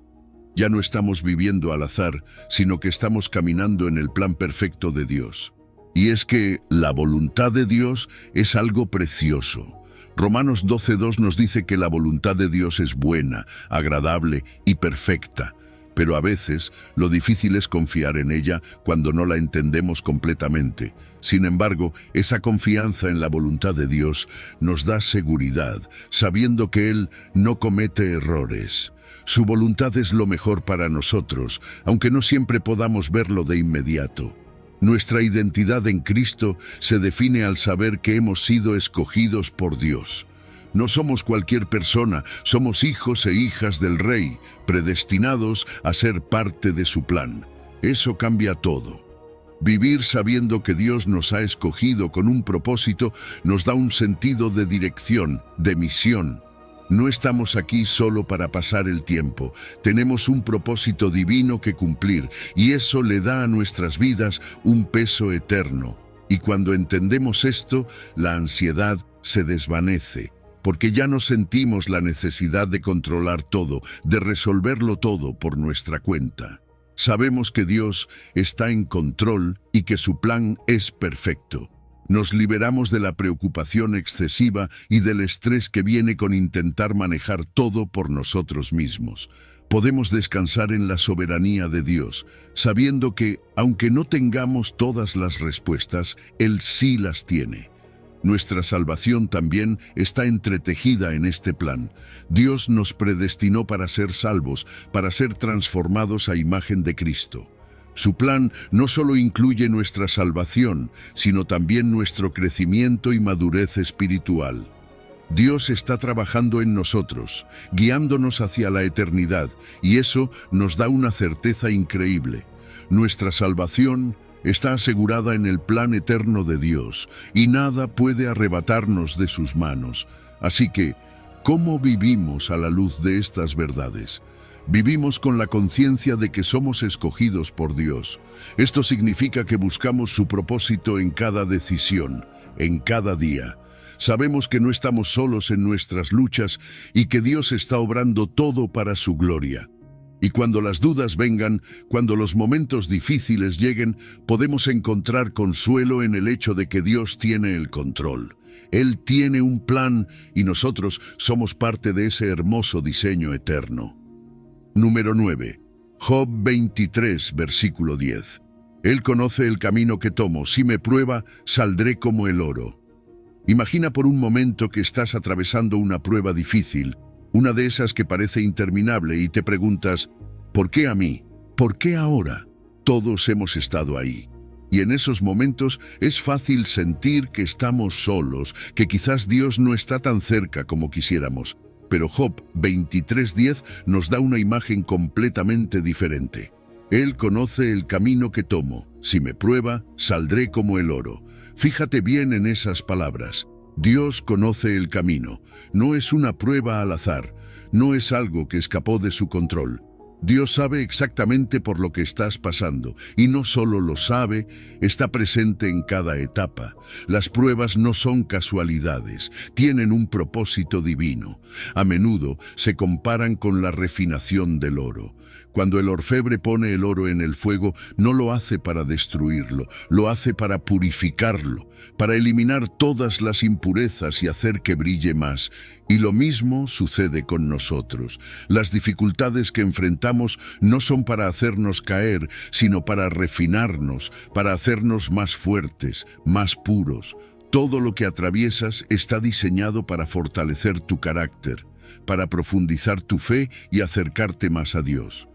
Ya no estamos viviendo al azar, sino que estamos caminando en el plan perfecto de Dios. Y es que la voluntad de Dios es algo precioso. Romanos 12:2 nos dice que la voluntad de Dios es buena, agradable y perfecta, pero a veces lo difícil es confiar en ella cuando no la entendemos completamente. Sin embargo, esa confianza en la voluntad de Dios nos da seguridad, sabiendo que Él no comete errores. Su voluntad es lo mejor para nosotros, aunque no siempre podamos verlo de inmediato. Nuestra identidad en Cristo se define al saber que hemos sido escogidos por Dios. No somos cualquier persona, somos hijos e hijas del Rey, predestinados a ser parte de su plan. Eso cambia todo. Vivir sabiendo que Dios nos ha escogido con un propósito nos da un sentido de dirección, de misión. No estamos aquí solo para pasar el tiempo, tenemos un propósito divino que cumplir y eso le da a nuestras vidas un peso eterno. Y cuando entendemos esto, la ansiedad se desvanece, porque ya no sentimos la necesidad de controlar todo, de resolverlo todo por nuestra cuenta. Sabemos que Dios está en control y que su plan es perfecto. Nos liberamos de la preocupación excesiva y del estrés que viene con intentar manejar todo por nosotros mismos. Podemos descansar en la soberanía de Dios, sabiendo que, aunque no tengamos todas las respuestas, Él sí las tiene. Nuestra salvación también está entretejida en este plan. Dios nos predestinó para ser salvos, para ser transformados a imagen de Cristo. Su plan no solo incluye nuestra salvación, sino también nuestro crecimiento y madurez espiritual. Dios está trabajando en nosotros, guiándonos hacia la eternidad, y eso nos da una certeza increíble. Nuestra salvación está asegurada en el plan eterno de Dios, y nada puede arrebatarnos de sus manos. Así que, ¿cómo vivimos a la luz de estas verdades? Vivimos con la conciencia de que somos escogidos por Dios. Esto significa que buscamos su propósito en cada decisión, en cada día. Sabemos que no estamos solos en nuestras luchas y que Dios está obrando todo para su gloria. Y cuando las dudas vengan, cuando los momentos difíciles lleguen, podemos encontrar consuelo en el hecho de que Dios tiene el control. Él tiene un plan y nosotros somos parte de ese hermoso diseño eterno. Número 9. Job 23, versículo 10. Él conoce el camino que tomo, si me prueba, saldré como el oro. Imagina por un momento que estás atravesando una prueba difícil, una de esas que parece interminable y te preguntas, ¿por qué a mí? ¿Por qué ahora? Todos hemos estado ahí. Y en esos momentos es fácil sentir que estamos solos, que quizás Dios no está tan cerca como quisiéramos. Pero Job 23:10 nos da una imagen completamente diferente. Él conoce el camino que tomo. Si me prueba, saldré como el oro. Fíjate bien en esas palabras. Dios conoce el camino. No es una prueba al azar. No es algo que escapó de su control. Dios sabe exactamente por lo que estás pasando, y no solo lo sabe, está presente en cada etapa. Las pruebas no son casualidades, tienen un propósito divino. A menudo se comparan con la refinación del oro. Cuando el orfebre pone el oro en el fuego, no lo hace para destruirlo, lo hace para purificarlo, para eliminar todas las impurezas y hacer que brille más. Y lo mismo sucede con nosotros. Las dificultades que enfrentamos no son para hacernos caer, sino para refinarnos, para hacernos más fuertes, más puros. Todo lo que atraviesas está diseñado para fortalecer tu carácter, para profundizar tu fe y acercarte más a Dios.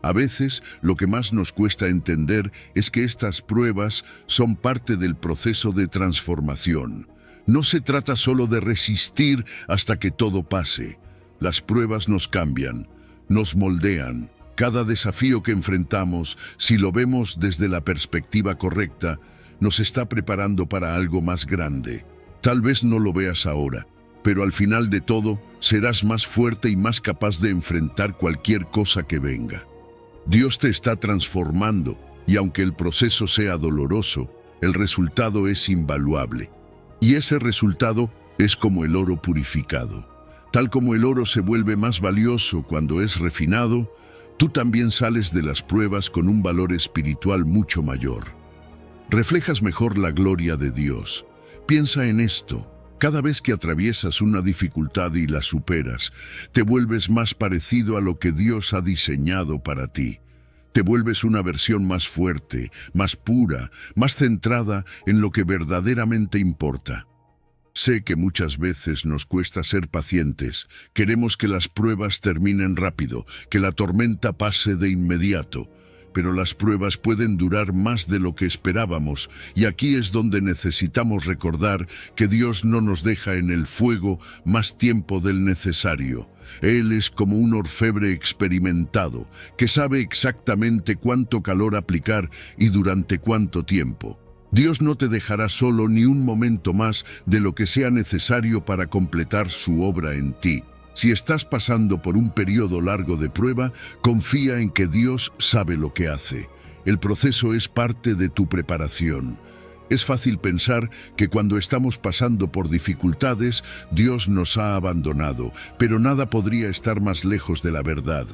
A veces, lo que más nos cuesta entender es que estas pruebas son parte del proceso de transformación. No se trata solo de resistir hasta que todo pase. Las pruebas nos cambian, nos moldean. Cada desafío que enfrentamos, si lo vemos desde la perspectiva correcta, nos está preparando para algo más grande. Tal vez no lo veas ahora, pero al final de todo, serás más fuerte y más capaz de enfrentar cualquier cosa que venga. Dios te está transformando, y aunque el proceso sea doloroso, el resultado es invaluable. Y ese resultado es como el oro purificado. Tal como el oro se vuelve más valioso cuando es refinado, tú también sales de las pruebas con un valor espiritual mucho mayor. Reflejas mejor la gloria de Dios. Piensa en esto. Cada vez que atraviesas una dificultad y la superas, te vuelves más parecido a lo que Dios ha diseñado para ti. Te vuelves una versión más fuerte, más pura, más centrada en lo que verdaderamente importa. Sé que muchas veces nos cuesta ser pacientes. Queremos que las pruebas terminen rápido, que la tormenta pase de inmediato. Pero las pruebas pueden durar más de lo que esperábamos, y aquí es donde necesitamos recordar que Dios no nos deja en el fuego más tiempo del necesario. Él es como un orfebre experimentado, que sabe exactamente cuánto calor aplicar y durante cuánto tiempo. Dios no te dejará solo ni un momento más de lo que sea necesario para completar su obra en ti. Si estás pasando por un periodo largo de prueba, confía en que Dios sabe lo que hace. El proceso es parte de tu preparación. Es fácil pensar que cuando estamos pasando por dificultades, Dios nos ha abandonado, pero nada podría estar más lejos de la verdad.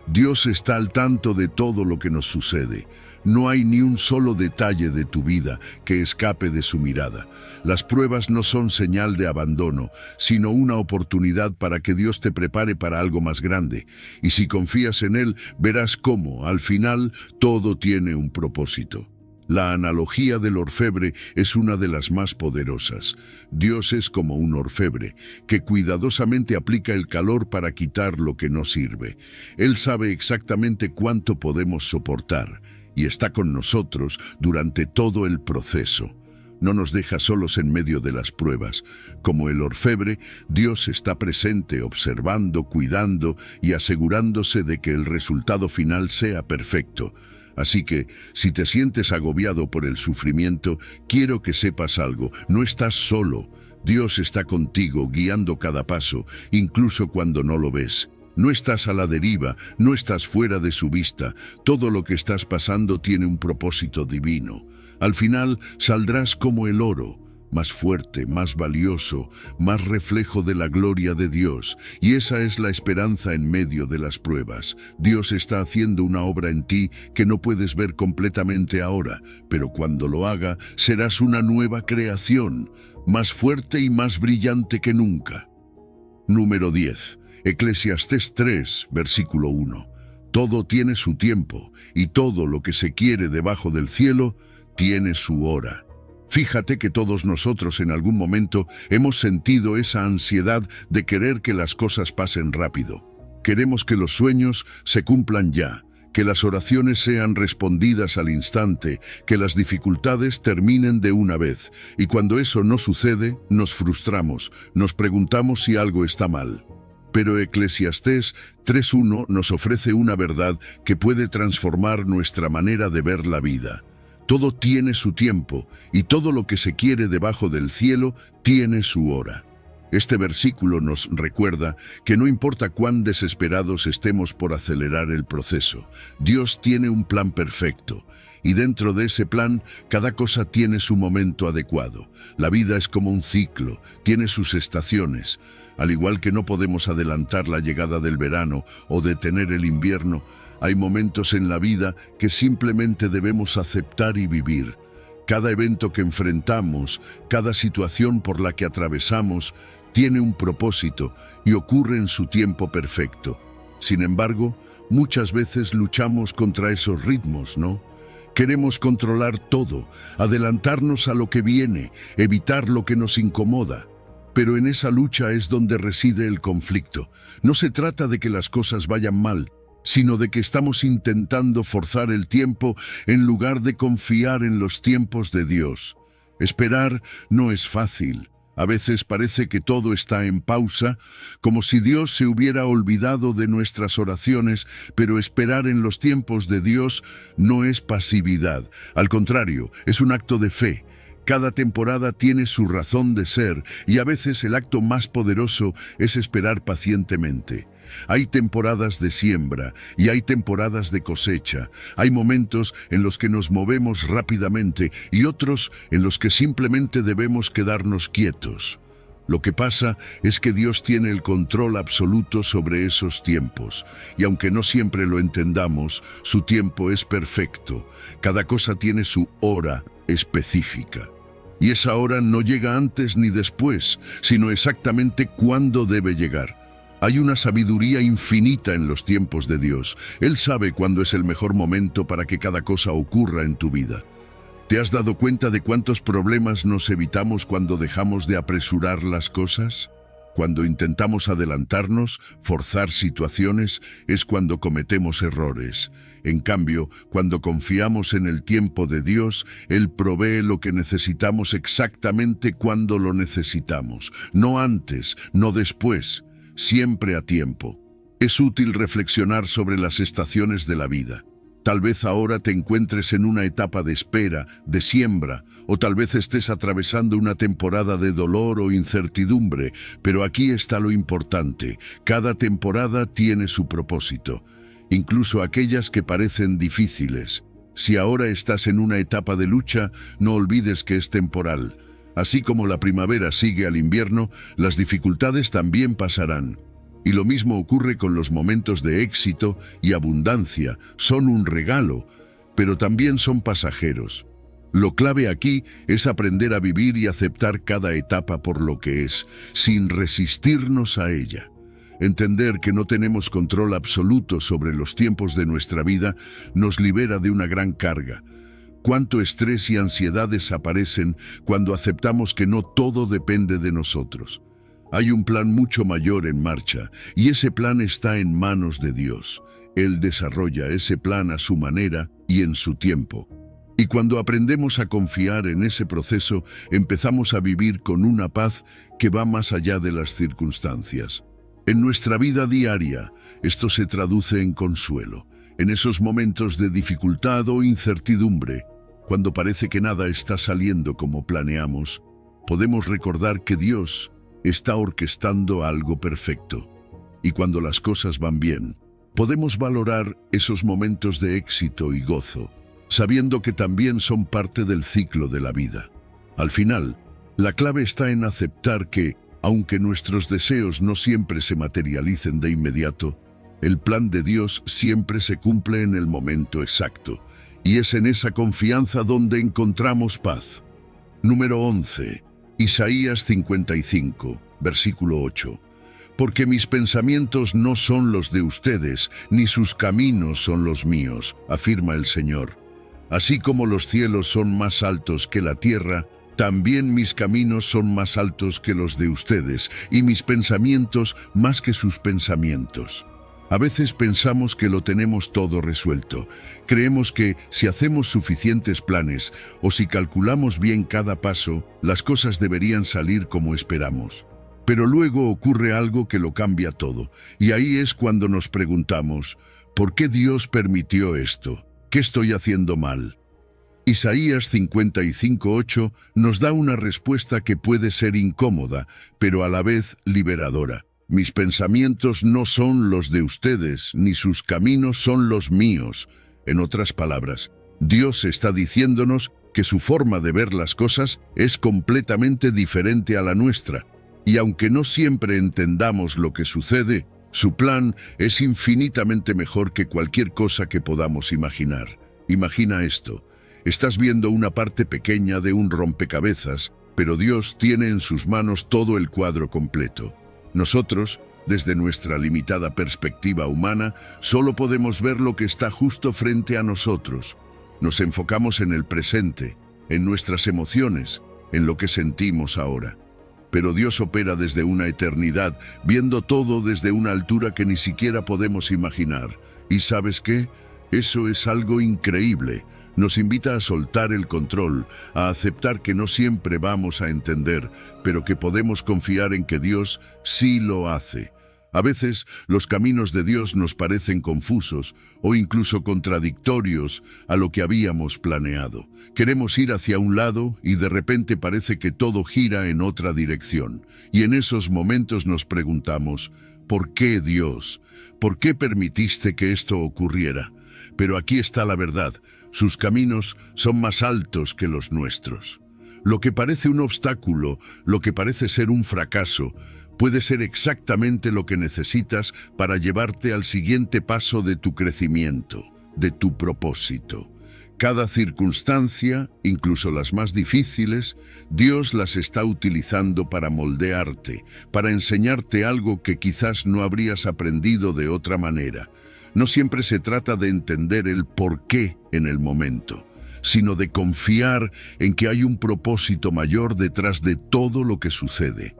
Dios está al tanto de todo lo que nos sucede. No hay ni un solo detalle de tu vida que escape de su mirada. Las pruebas no son señal de abandono, sino una oportunidad para que Dios te prepare para algo más grande. Y si confías en Él, verás cómo, al final, todo tiene un propósito. La analogía del orfebre es una de las más poderosas. Dios es como un orfebre, que cuidadosamente aplica el calor para quitar lo que no sirve. Él sabe exactamente cuánto podemos soportar, y está con nosotros durante todo el proceso. No nos deja solos en medio de las pruebas. Como el orfebre, Dios está presente, observando, cuidando y asegurándose de que el resultado final sea perfecto. Así que, si te sientes agobiado por el sufrimiento, quiero que sepas algo: no estás solo. Dios está contigo, guiando cada paso, incluso cuando no lo ves. No estás a la deriva, no estás fuera de su vista. Todo lo que estás pasando tiene un propósito divino. Al final saldrás como el oro, más fuerte, más valioso, más reflejo de la gloria de Dios. Y esa es la esperanza en medio de las pruebas. Dios está haciendo una obra en ti que no puedes ver completamente ahora, pero cuando lo haga, serás una nueva creación, más fuerte y más brillante que nunca. Número 10. Eclesiastés 3, versículo 1. Todo tiene su tiempo, y todo lo que se quiere debajo del cielo tiene su hora. Fíjate que todos nosotros en algún momento hemos sentido esa ansiedad de querer que las cosas pasen rápido. Queremos que los sueños se cumplan ya, que las oraciones sean respondidas al instante, que las dificultades terminen de una vez. Y cuando eso no sucede, nos frustramos, nos preguntamos si algo está mal. Pero Eclesiastés 3:1 nos ofrece una verdad que puede transformar nuestra manera de ver la vida. Todo tiene su tiempo, y todo lo que se quiere debajo del cielo tiene su hora. Este versículo nos recuerda que no importa cuán desesperados estemos por acelerar el proceso, Dios tiene un plan perfecto. Y dentro de ese plan, cada cosa tiene su momento adecuado. La vida es como un ciclo, tiene sus estaciones. Al igual que no podemos adelantar la llegada del verano o detener el invierno, hay momentos en la vida que simplemente debemos aceptar y vivir. Cada evento que enfrentamos, cada situación por la que atravesamos, tiene un propósito y ocurre en su tiempo perfecto. Sin embargo, muchas veces luchamos contra esos ritmos, ¿no? Queremos controlar todo, adelantarnos a lo que viene, evitar lo que nos incomoda. Pero en esa lucha es donde reside el conflicto. No se trata de que las cosas vayan mal, sino de que estamos intentando forzar el tiempo en lugar de confiar en los tiempos de Dios. Esperar no es fácil. A veces parece que todo está en pausa, como si Dios se hubiera olvidado de nuestras oraciones, pero esperar en los tiempos de Dios no es pasividad. Al contrario, es un acto de fe. Cada temporada tiene su razón de ser, y a veces el acto más poderoso es esperar pacientemente. Hay temporadas de siembra y hay temporadas de cosecha. Hay momentos en los que nos movemos rápidamente y otros en los que simplemente debemos quedarnos quietos. Lo que pasa es que Dios tiene el control absoluto sobre esos tiempos, y aunque no siempre lo entendamos, su tiempo es perfecto. Cada cosa tiene su hora específica. Y esa hora no llega antes ni después, sino exactamente cuándo debe llegar. Hay una sabiduría infinita en los tiempos de Dios. Él sabe cuándo es el mejor momento para que cada cosa ocurra en tu vida. ¿Te has dado cuenta de cuántos problemas nos evitamos cuando dejamos de apresurar las cosas? Cuando intentamos adelantarnos, forzar situaciones, es cuando cometemos errores. En cambio, cuando confiamos en el tiempo de Dios, Él provee lo que necesitamos exactamente cuando lo necesitamos. No antes, no después, siempre a tiempo. Es útil reflexionar sobre las estaciones de la vida. Tal vez ahora te encuentres en una etapa de espera, de siembra, o tal vez estés atravesando una temporada de dolor o incertidumbre, pero aquí está lo importante. Cada temporada tiene su propósito, incluso aquellas que parecen difíciles. Si ahora estás en una etapa de lucha, no olvides que es temporal. Así como la primavera sigue al invierno, las dificultades también pasarán. Y lo mismo ocurre con los momentos de éxito y abundancia. Son un regalo, pero también son pasajeros. Lo clave aquí es aprender a vivir y aceptar cada etapa por lo que es, sin resistirnos a ella. Entender que no tenemos control absoluto sobre los tiempos de nuestra vida nos libera de una gran carga. Cuánto estrés y ansiedad desaparecen cuando aceptamos que no todo depende de nosotros. Hay un plan mucho mayor en marcha, y ese plan está en manos de Dios. Él desarrolla ese plan a su manera y en su tiempo. Y cuando aprendemos a confiar en ese proceso, empezamos a vivir con una paz que va más allá de las circunstancias. En nuestra vida diaria, esto se traduce en consuelo. En esos momentos de dificultad o incertidumbre, cuando parece que nada está saliendo como planeamos, podemos recordar que Dios está orquestando algo perfecto. Y cuando las cosas van bien, podemos valorar esos momentos de éxito y gozo, sabiendo que también son parte del ciclo de la vida. Al final, la clave está en aceptar que, aunque nuestros deseos no siempre se materialicen de inmediato, el plan de Dios siempre se cumple en el momento exacto, y es en esa confianza donde encontramos paz. Número 11. Isaías 55, versículo 8. Porque mis pensamientos no son los de ustedes, ni sus caminos son los míos, afirma el Señor. Así como los cielos son más altos que la tierra, también mis caminos son más altos que los de ustedes, y mis pensamientos más que sus pensamientos. A veces pensamos que lo tenemos todo resuelto. Creemos que si hacemos suficientes planes o si calculamos bien cada paso, las cosas deberían salir como esperamos. Pero luego ocurre algo que lo cambia todo, y ahí es cuando nos preguntamos, ¿por qué Dios permitió esto? ¿Qué estoy haciendo mal? Isaías 55:8 nos da una respuesta que puede ser incómoda, pero a la vez liberadora. Mis pensamientos no son los de ustedes, ni sus caminos son los míos. En otras palabras, Dios está diciéndonos que su forma de ver las cosas es completamente diferente a la nuestra. Y aunque no siempre entendamos lo que sucede, su plan es infinitamente mejor que cualquier cosa que podamos imaginar. Imagina esto. Estás viendo una parte pequeña de un rompecabezas, pero Dios tiene en sus manos todo el cuadro completo. Nosotros, desde nuestra limitada perspectiva humana, solo podemos ver lo que está justo frente a nosotros. Nos enfocamos en el presente, en nuestras emociones, en lo que sentimos ahora. Pero Dios opera desde una eternidad, viendo todo desde una altura que ni siquiera podemos imaginar. ¿Y sabes qué? Eso es algo increíble. Nos invita a soltar el control, a aceptar que no siempre vamos a entender, pero que podemos confiar en que Dios sí lo hace. A veces, los caminos de Dios nos parecen confusos o incluso contradictorios a lo que habíamos planeado. Queremos ir hacia un lado y de repente parece que todo gira en otra dirección. Y en esos momentos nos preguntamos, ¿por qué Dios? ¿Por qué permitiste que esto ocurriera? Pero aquí está la verdad. Sus caminos son más altos que los nuestros. Lo que parece un obstáculo, lo que parece ser un fracaso, puede ser exactamente lo que necesitas para llevarte al siguiente paso de tu crecimiento, de tu propósito. Cada circunstancia, incluso las más difíciles, Dios las está utilizando para moldearte, para enseñarte algo que quizás no habrías aprendido de otra manera. No siempre se trata de entender el por qué en el momento, sino de confiar en que hay un propósito mayor detrás de todo lo que sucede.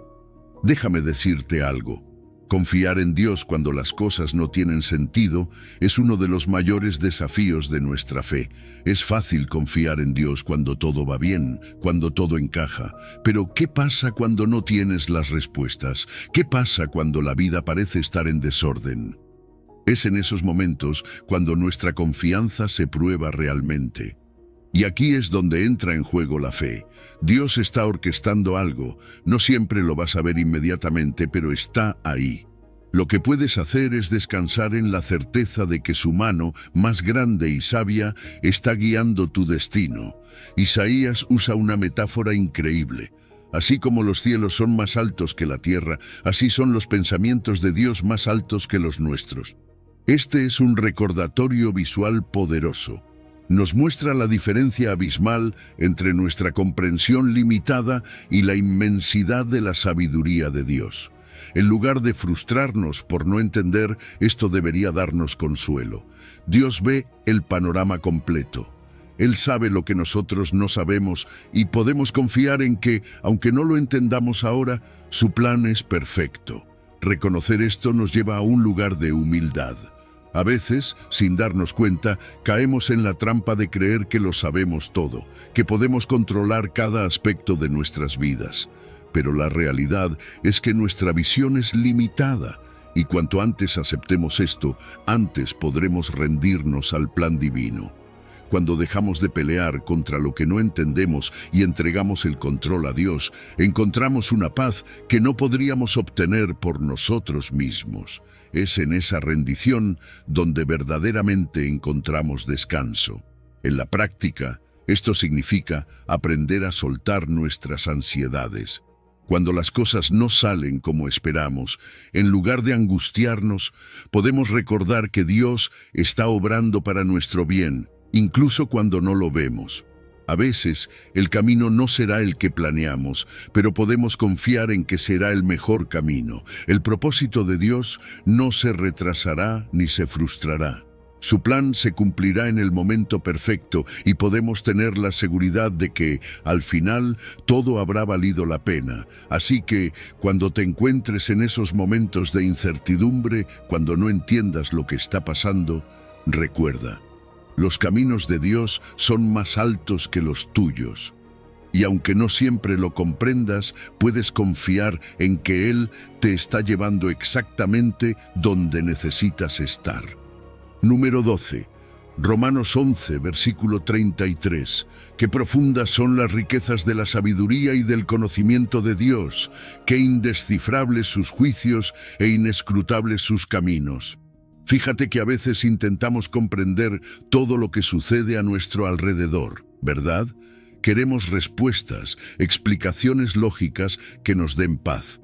Déjame decirte algo. Confiar en Dios cuando las cosas no tienen sentido es uno de los mayores desafíos de nuestra fe. Es fácil confiar en Dios cuando todo va bien, cuando todo encaja. Pero ¿qué pasa cuando no tienes las respuestas? ¿Qué pasa cuando la vida parece estar en desorden? Es en esos momentos cuando nuestra confianza se prueba realmente. Y aquí es donde entra en juego la fe. Dios está orquestando algo. No siempre lo vas a ver inmediatamente, pero está ahí. Lo que puedes hacer es descansar en la certeza de que su mano, más grande y sabia, está guiando tu destino. Isaías usa una metáfora increíble. Así como los cielos son más altos que la tierra, así son los pensamientos de Dios más altos que los nuestros. Este es un recordatorio visual poderoso. Nos muestra la diferencia abismal entre nuestra comprensión limitada y la inmensidad de la sabiduría de Dios. En lugar de frustrarnos por no entender, esto debería darnos consuelo. Dios ve el panorama completo. Él sabe lo que nosotros no sabemos y podemos confiar en que, aunque no lo entendamos ahora, su plan es perfecto. Reconocer esto nos lleva a un lugar de humildad. A veces, sin darnos cuenta, caemos en la trampa de creer que lo sabemos todo, que podemos controlar cada aspecto de nuestras vidas. Pero la realidad es que nuestra visión es limitada, y cuanto antes aceptemos esto, antes podremos rendirnos al plan divino. Cuando dejamos de pelear contra lo que no entendemos y entregamos el control a Dios, encontramos una paz que no podríamos obtener por nosotros mismos. Es en esa rendición donde verdaderamente encontramos descanso. En la práctica, esto significa aprender a soltar nuestras ansiedades. Cuando las cosas no salen como esperamos, en lugar de angustiarnos, podemos recordar que Dios está obrando para nuestro bien, incluso cuando no lo vemos. A veces, el camino no será el que planeamos, pero podemos confiar en que será el mejor camino. El propósito de Dios no se retrasará ni se frustrará. Su plan se cumplirá en el momento perfecto y podemos tener la seguridad de que, al final, todo habrá valido la pena. Así que, cuando te encuentres en esos momentos de incertidumbre, cuando no entiendas lo que está pasando, recuerda. Los caminos de Dios son más altos que los tuyos. Y aunque no siempre lo comprendas, puedes confiar en que Él te está llevando exactamente donde necesitas estar. Número 12. Romanos 11, versículo 33. Qué profundas son las riquezas de la sabiduría y del conocimiento de Dios, qué indescifrables sus juicios e inescrutables sus caminos. Fíjate que a veces intentamos comprender todo lo que sucede a nuestro alrededor, ¿verdad? Queremos respuestas, explicaciones lógicas que nos den paz.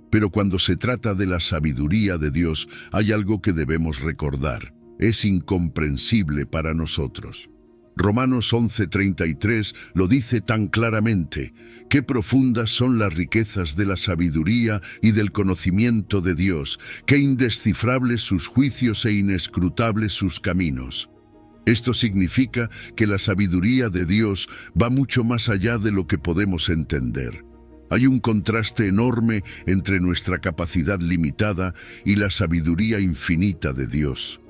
Pero cuando se trata de la sabiduría de Dios, hay algo que debemos recordar. Es incomprensible para nosotros. Romanos 11:33 lo dice tan claramente. Qué profundas son las riquezas de la sabiduría y del conocimiento de Dios, qué indescifrables sus juicios e inescrutables sus caminos. Esto significa que la sabiduría de Dios va mucho más allá de lo que podemos entender. Hay un contraste enorme entre nuestra capacidad limitada y la sabiduría infinita de Dios.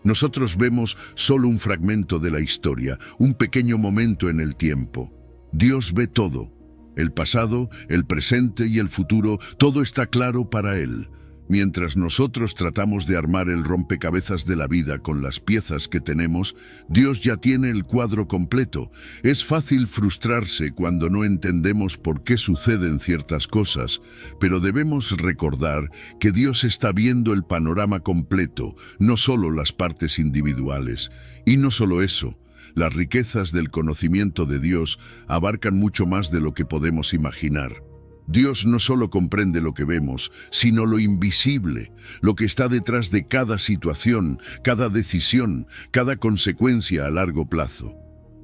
Nosotros vemos solo un fragmento de la historia, un pequeño momento en el tiempo. Dios ve todo. El pasado, el presente y el futuro, todo está claro para Él. Mientras nosotros tratamos de armar el rompecabezas de la vida con las piezas que tenemos, Dios ya tiene el cuadro completo. Es fácil frustrarse cuando no entendemos por qué suceden ciertas cosas, pero debemos recordar que Dios está viendo el panorama completo, no solo las partes individuales. Y no solo eso, las riquezas del conocimiento de Dios abarcan mucho más de lo que podemos imaginar. Dios no solo comprende lo que vemos, sino lo invisible, lo que está detrás de cada situación, cada decisión, cada consecuencia a largo plazo.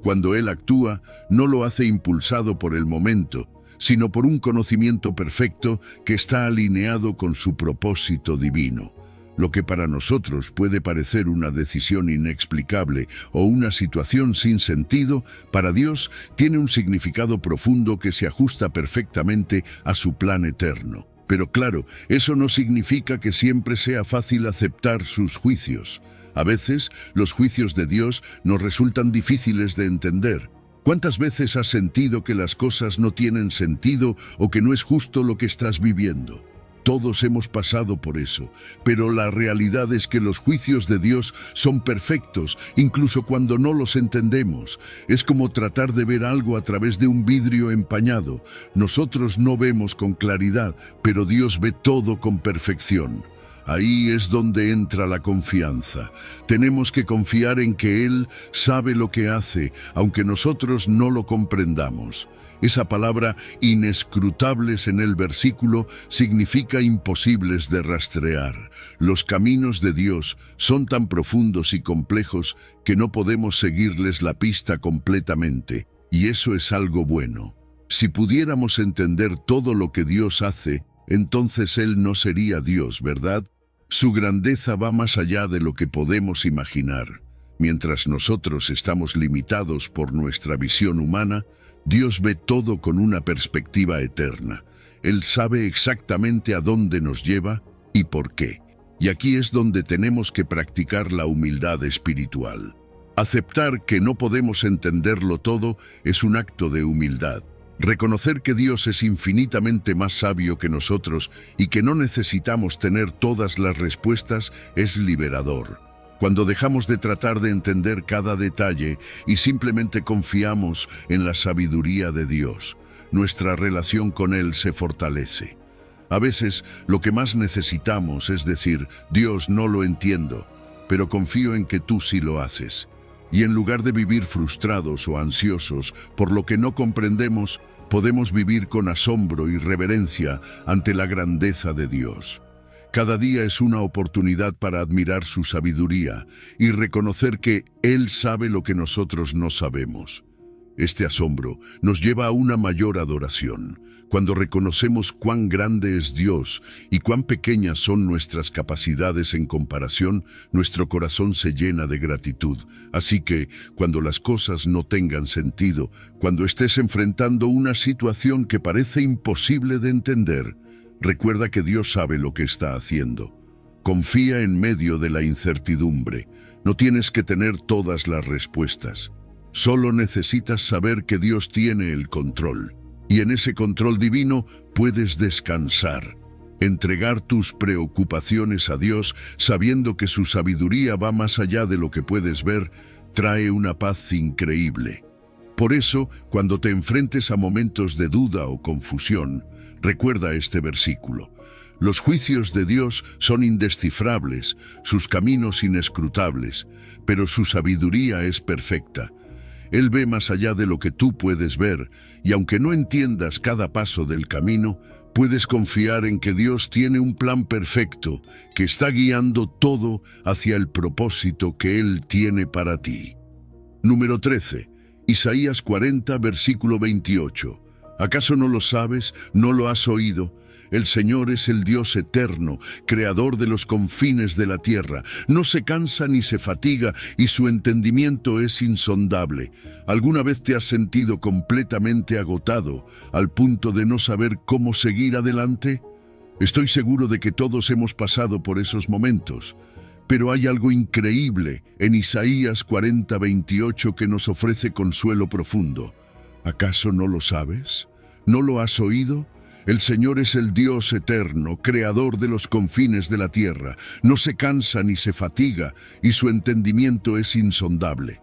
Cuando Él actúa, no lo hace impulsado por el momento, sino por un conocimiento perfecto que está alineado con su propósito divino. Lo que para nosotros puede parecer una decisión inexplicable o una situación sin sentido, para Dios tiene un significado profundo que se ajusta perfectamente a su plan eterno. Pero claro, eso no significa que siempre sea fácil aceptar sus juicios. A veces, los juicios de Dios nos resultan difíciles de entender. ¿Cuántas veces has sentido que las cosas no tienen sentido o que no es justo lo que estás viviendo? Todos hemos pasado por eso, pero la realidad es que los juicios de Dios son perfectos, incluso cuando no los entendemos. Es como tratar de ver algo a través de un vidrio empañado. Nosotros no vemos con claridad, pero Dios ve todo con perfección. Ahí es donde entra la confianza. Tenemos que confiar en que Él sabe lo que hace, aunque nosotros no lo comprendamos. Esa palabra inescrutables en el versículo significa imposibles de rastrear. Los caminos de Dios son tan profundos y complejos que no podemos seguirles la pista completamente, y eso es algo bueno. Si pudiéramos entender todo lo que Dios hace, entonces Él no sería Dios, ¿verdad? Su grandeza va más allá de lo que podemos imaginar. Mientras nosotros estamos limitados por nuestra visión humana, Dios ve todo con una perspectiva eterna. Él sabe exactamente a dónde nos lleva y por qué. Y aquí es donde tenemos que practicar la humildad espiritual. Aceptar que no podemos entenderlo todo es un acto de humildad. Reconocer que Dios es infinitamente más sabio que nosotros y que no necesitamos tener todas las respuestas es liberador. Cuando dejamos de tratar de entender cada detalle y simplemente confiamos en la sabiduría de Dios, nuestra relación con Él se fortalece. A veces, lo que más necesitamos es decir, Dios, no lo entiendo, pero confío en que tú sí lo haces. Y en lugar de vivir frustrados o ansiosos por lo que no comprendemos, podemos vivir con asombro y reverencia ante la grandeza de Dios. Cada día es una oportunidad para admirar su sabiduría y reconocer que Él sabe lo que nosotros no sabemos. Este asombro nos lleva a una mayor adoración. Cuando reconocemos cuán grande es Dios y cuán pequeñas son nuestras capacidades en comparación, nuestro corazón se llena de gratitud. Así que, cuando las cosas no tengan sentido, cuando estés enfrentando una situación que parece imposible de entender, recuerda que Dios sabe lo que está haciendo. Confía en medio de la incertidumbre. No tienes que tener todas las respuestas. Solo necesitas saber que Dios tiene el control. Y en ese control divino puedes descansar. Entregar tus preocupaciones a Dios, sabiendo que su sabiduría va más allá de lo que puedes ver, trae una paz increíble. Por eso, cuando te enfrentes a momentos de duda o confusión, recuerda este versículo. Los juicios de Dios son indescifrables, sus caminos inescrutables, pero su sabiduría es perfecta. Él ve más allá de lo que tú puedes ver, y aunque no entiendas cada paso del camino, puedes confiar en que Dios tiene un plan perfecto que está guiando todo hacia el propósito que Él tiene para ti. Número 13. Isaías 40, versículo 28. ¿Acaso no lo sabes? ¿No lo has oído? El Señor es el Dios eterno, creador de los confines de la tierra. No se cansa ni se fatiga y su entendimiento es insondable. ¿Alguna vez te has sentido completamente agotado al punto de no saber cómo seguir adelante? Estoy seguro de que todos hemos pasado por esos momentos. Pero hay algo increíble en Isaías 40, 28 que nos ofrece consuelo profundo. ¿Acaso no lo sabes? ¿No lo has oído? El Señor es el Dios eterno, creador de los confines de la tierra. No se cansa ni se fatiga, y su entendimiento es insondable.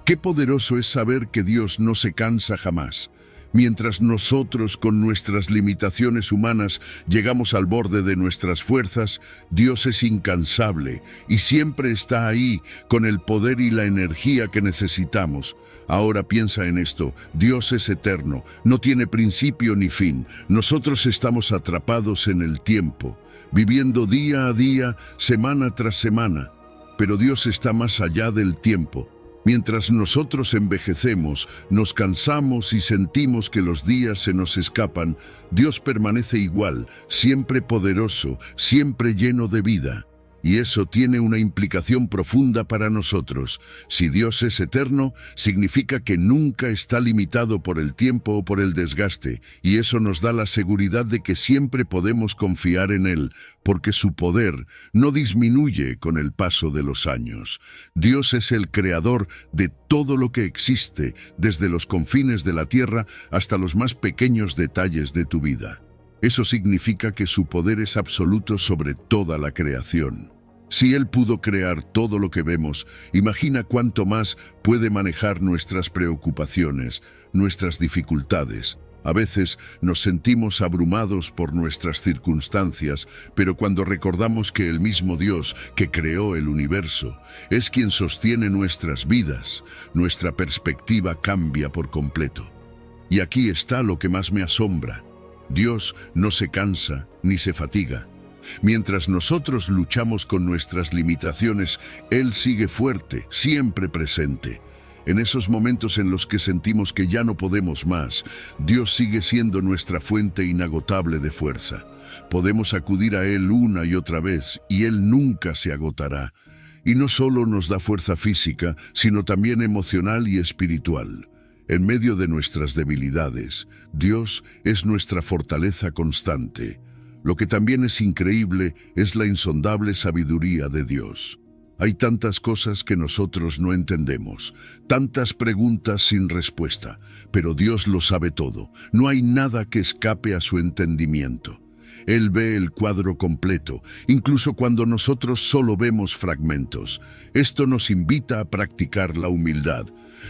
Qué poderoso es saber que Dios no se cansa jamás. Mientras nosotros, con nuestras limitaciones humanas, llegamos al borde de nuestras fuerzas, Dios es incansable y siempre está ahí con el poder y la energía que necesitamos. Ahora piensa en esto, Dios es eterno, no tiene principio ni fin. Nosotros estamos atrapados en el tiempo, viviendo día a día, semana tras semana. Pero Dios está más allá del tiempo. Mientras nosotros envejecemos, nos cansamos y sentimos que los días se nos escapan, Dios permanece igual, siempre poderoso, siempre lleno de vida. Y eso tiene una implicación profunda para nosotros. Si Dios es eterno, significa que nunca está limitado por el tiempo o por el desgaste, y eso nos da la seguridad de que siempre podemos confiar en Él, porque su poder no disminuye con el paso de los años. Dios es el creador de todo lo que existe, desde los confines de la tierra hasta los más pequeños detalles de tu vida. Eso significa que su poder es absoluto sobre toda la creación. Si Él pudo crear todo lo que vemos, imagina cuánto más puede manejar nuestras preocupaciones, nuestras dificultades. A veces nos sentimos abrumados por nuestras circunstancias, pero cuando recordamos que el mismo Dios que creó el universo es quien sostiene nuestras vidas, nuestra perspectiva cambia por completo. Y aquí está lo que más me asombra. Dios no se cansa ni se fatiga. Mientras nosotros luchamos con nuestras limitaciones, Él sigue fuerte, siempre presente. En esos momentos en los que sentimos que ya no podemos más, Dios sigue siendo nuestra fuente inagotable de fuerza. Podemos acudir a Él una y otra vez, y Él nunca se agotará. Y no solo nos da fuerza física, sino también emocional y espiritual. En medio de nuestras debilidades, Dios es nuestra fortaleza constante. Lo que también es increíble es la insondable sabiduría de Dios. Hay tantas cosas que nosotros no entendemos, tantas preguntas sin respuesta, pero Dios lo sabe todo. No hay nada que escape a su entendimiento. Él ve el cuadro completo, incluso cuando nosotros solo vemos fragmentos. Esto nos invita a practicar la humildad.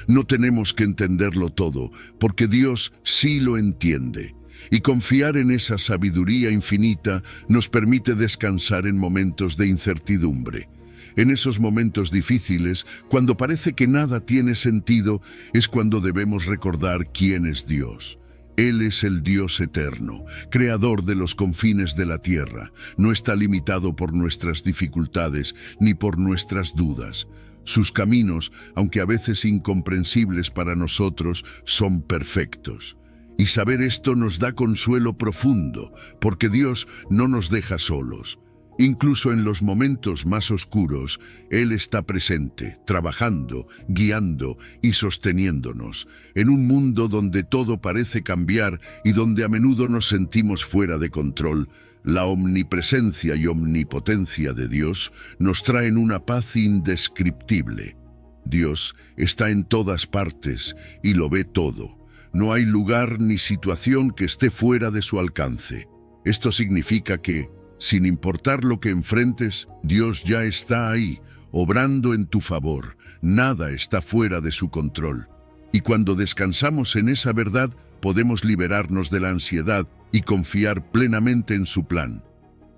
No tenemos que entenderlo todo, porque Dios sí lo entiende. Y confiar en esa sabiduría infinita nos permite descansar en momentos de incertidumbre. En esos momentos difíciles, cuando parece que nada tiene sentido, es cuando debemos recordar quién es Dios. Él es el Dios eterno, creador de los confines de la tierra. No está limitado por nuestras dificultades ni por nuestras dudas. Sus caminos, aunque a veces incomprensibles para nosotros, son perfectos. Y saber esto nos da consuelo profundo, porque Dios no nos deja solos. Incluso en los momentos más oscuros, Él está presente, trabajando, guiando y sosteniéndonos. En un mundo donde todo parece cambiar y donde a menudo nos sentimos fuera de control, la omnipresencia y omnipotencia de Dios nos traen una paz indescriptible. Dios está en todas partes y lo ve todo. No hay lugar ni situación que esté fuera de su alcance. Esto significa que, sin importar lo que enfrentes, Dios ya está ahí, obrando en tu favor. Nada está fuera de su control. Y cuando descansamos en esa verdad, podemos liberarnos de la ansiedad y confiar plenamente en su plan.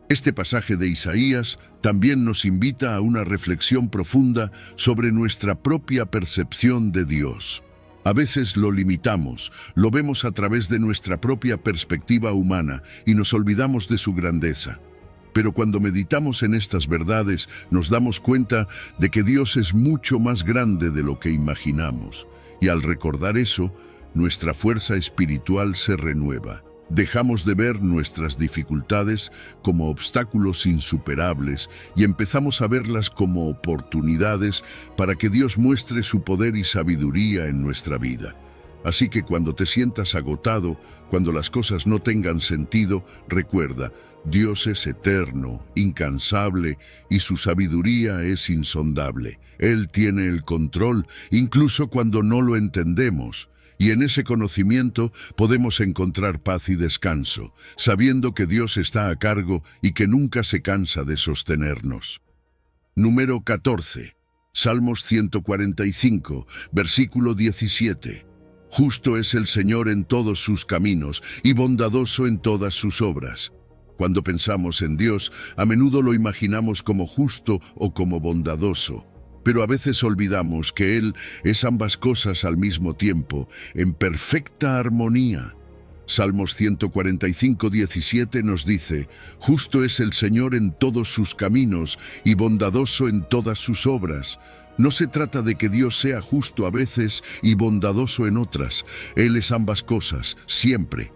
Este pasaje de Isaías también nos invita a una reflexión profunda sobre nuestra propia percepción de Dios. A veces lo limitamos, lo vemos a través de nuestra propia perspectiva humana y nos olvidamos de su grandeza. Pero cuando meditamos en estas verdades, nos damos cuenta de que Dios es mucho más grande de lo que imaginamos. Y al recordar eso, nuestra fuerza espiritual se renueva. Dejamos de ver nuestras dificultades como obstáculos insuperables y empezamos a verlas como oportunidades para que Dios muestre su poder y sabiduría en nuestra vida. Así que cuando te sientas agotado, cuando las cosas no tengan sentido, recuerda, Dios es eterno, incansable y su sabiduría es insondable. Él tiene el control, incluso cuando no lo entendemos. Y en ese conocimiento podemos encontrar paz y descanso, sabiendo que Dios está a cargo y que nunca se cansa de sostenernos. Número 14. Salmos 145, versículo 17. Justo es el Señor en todos sus caminos y bondadoso en todas sus obras. Cuando pensamos en Dios, a menudo lo imaginamos como justo o como bondadoso. Pero a veces olvidamos que Él es ambas cosas al mismo tiempo, en perfecta armonía. Salmos 145, 17 nos dice, justo es el Señor en todos sus caminos y bondadoso en todas sus obras. No se trata de que Dios sea justo a veces y bondadoso en otras. Él es ambas cosas, siempre.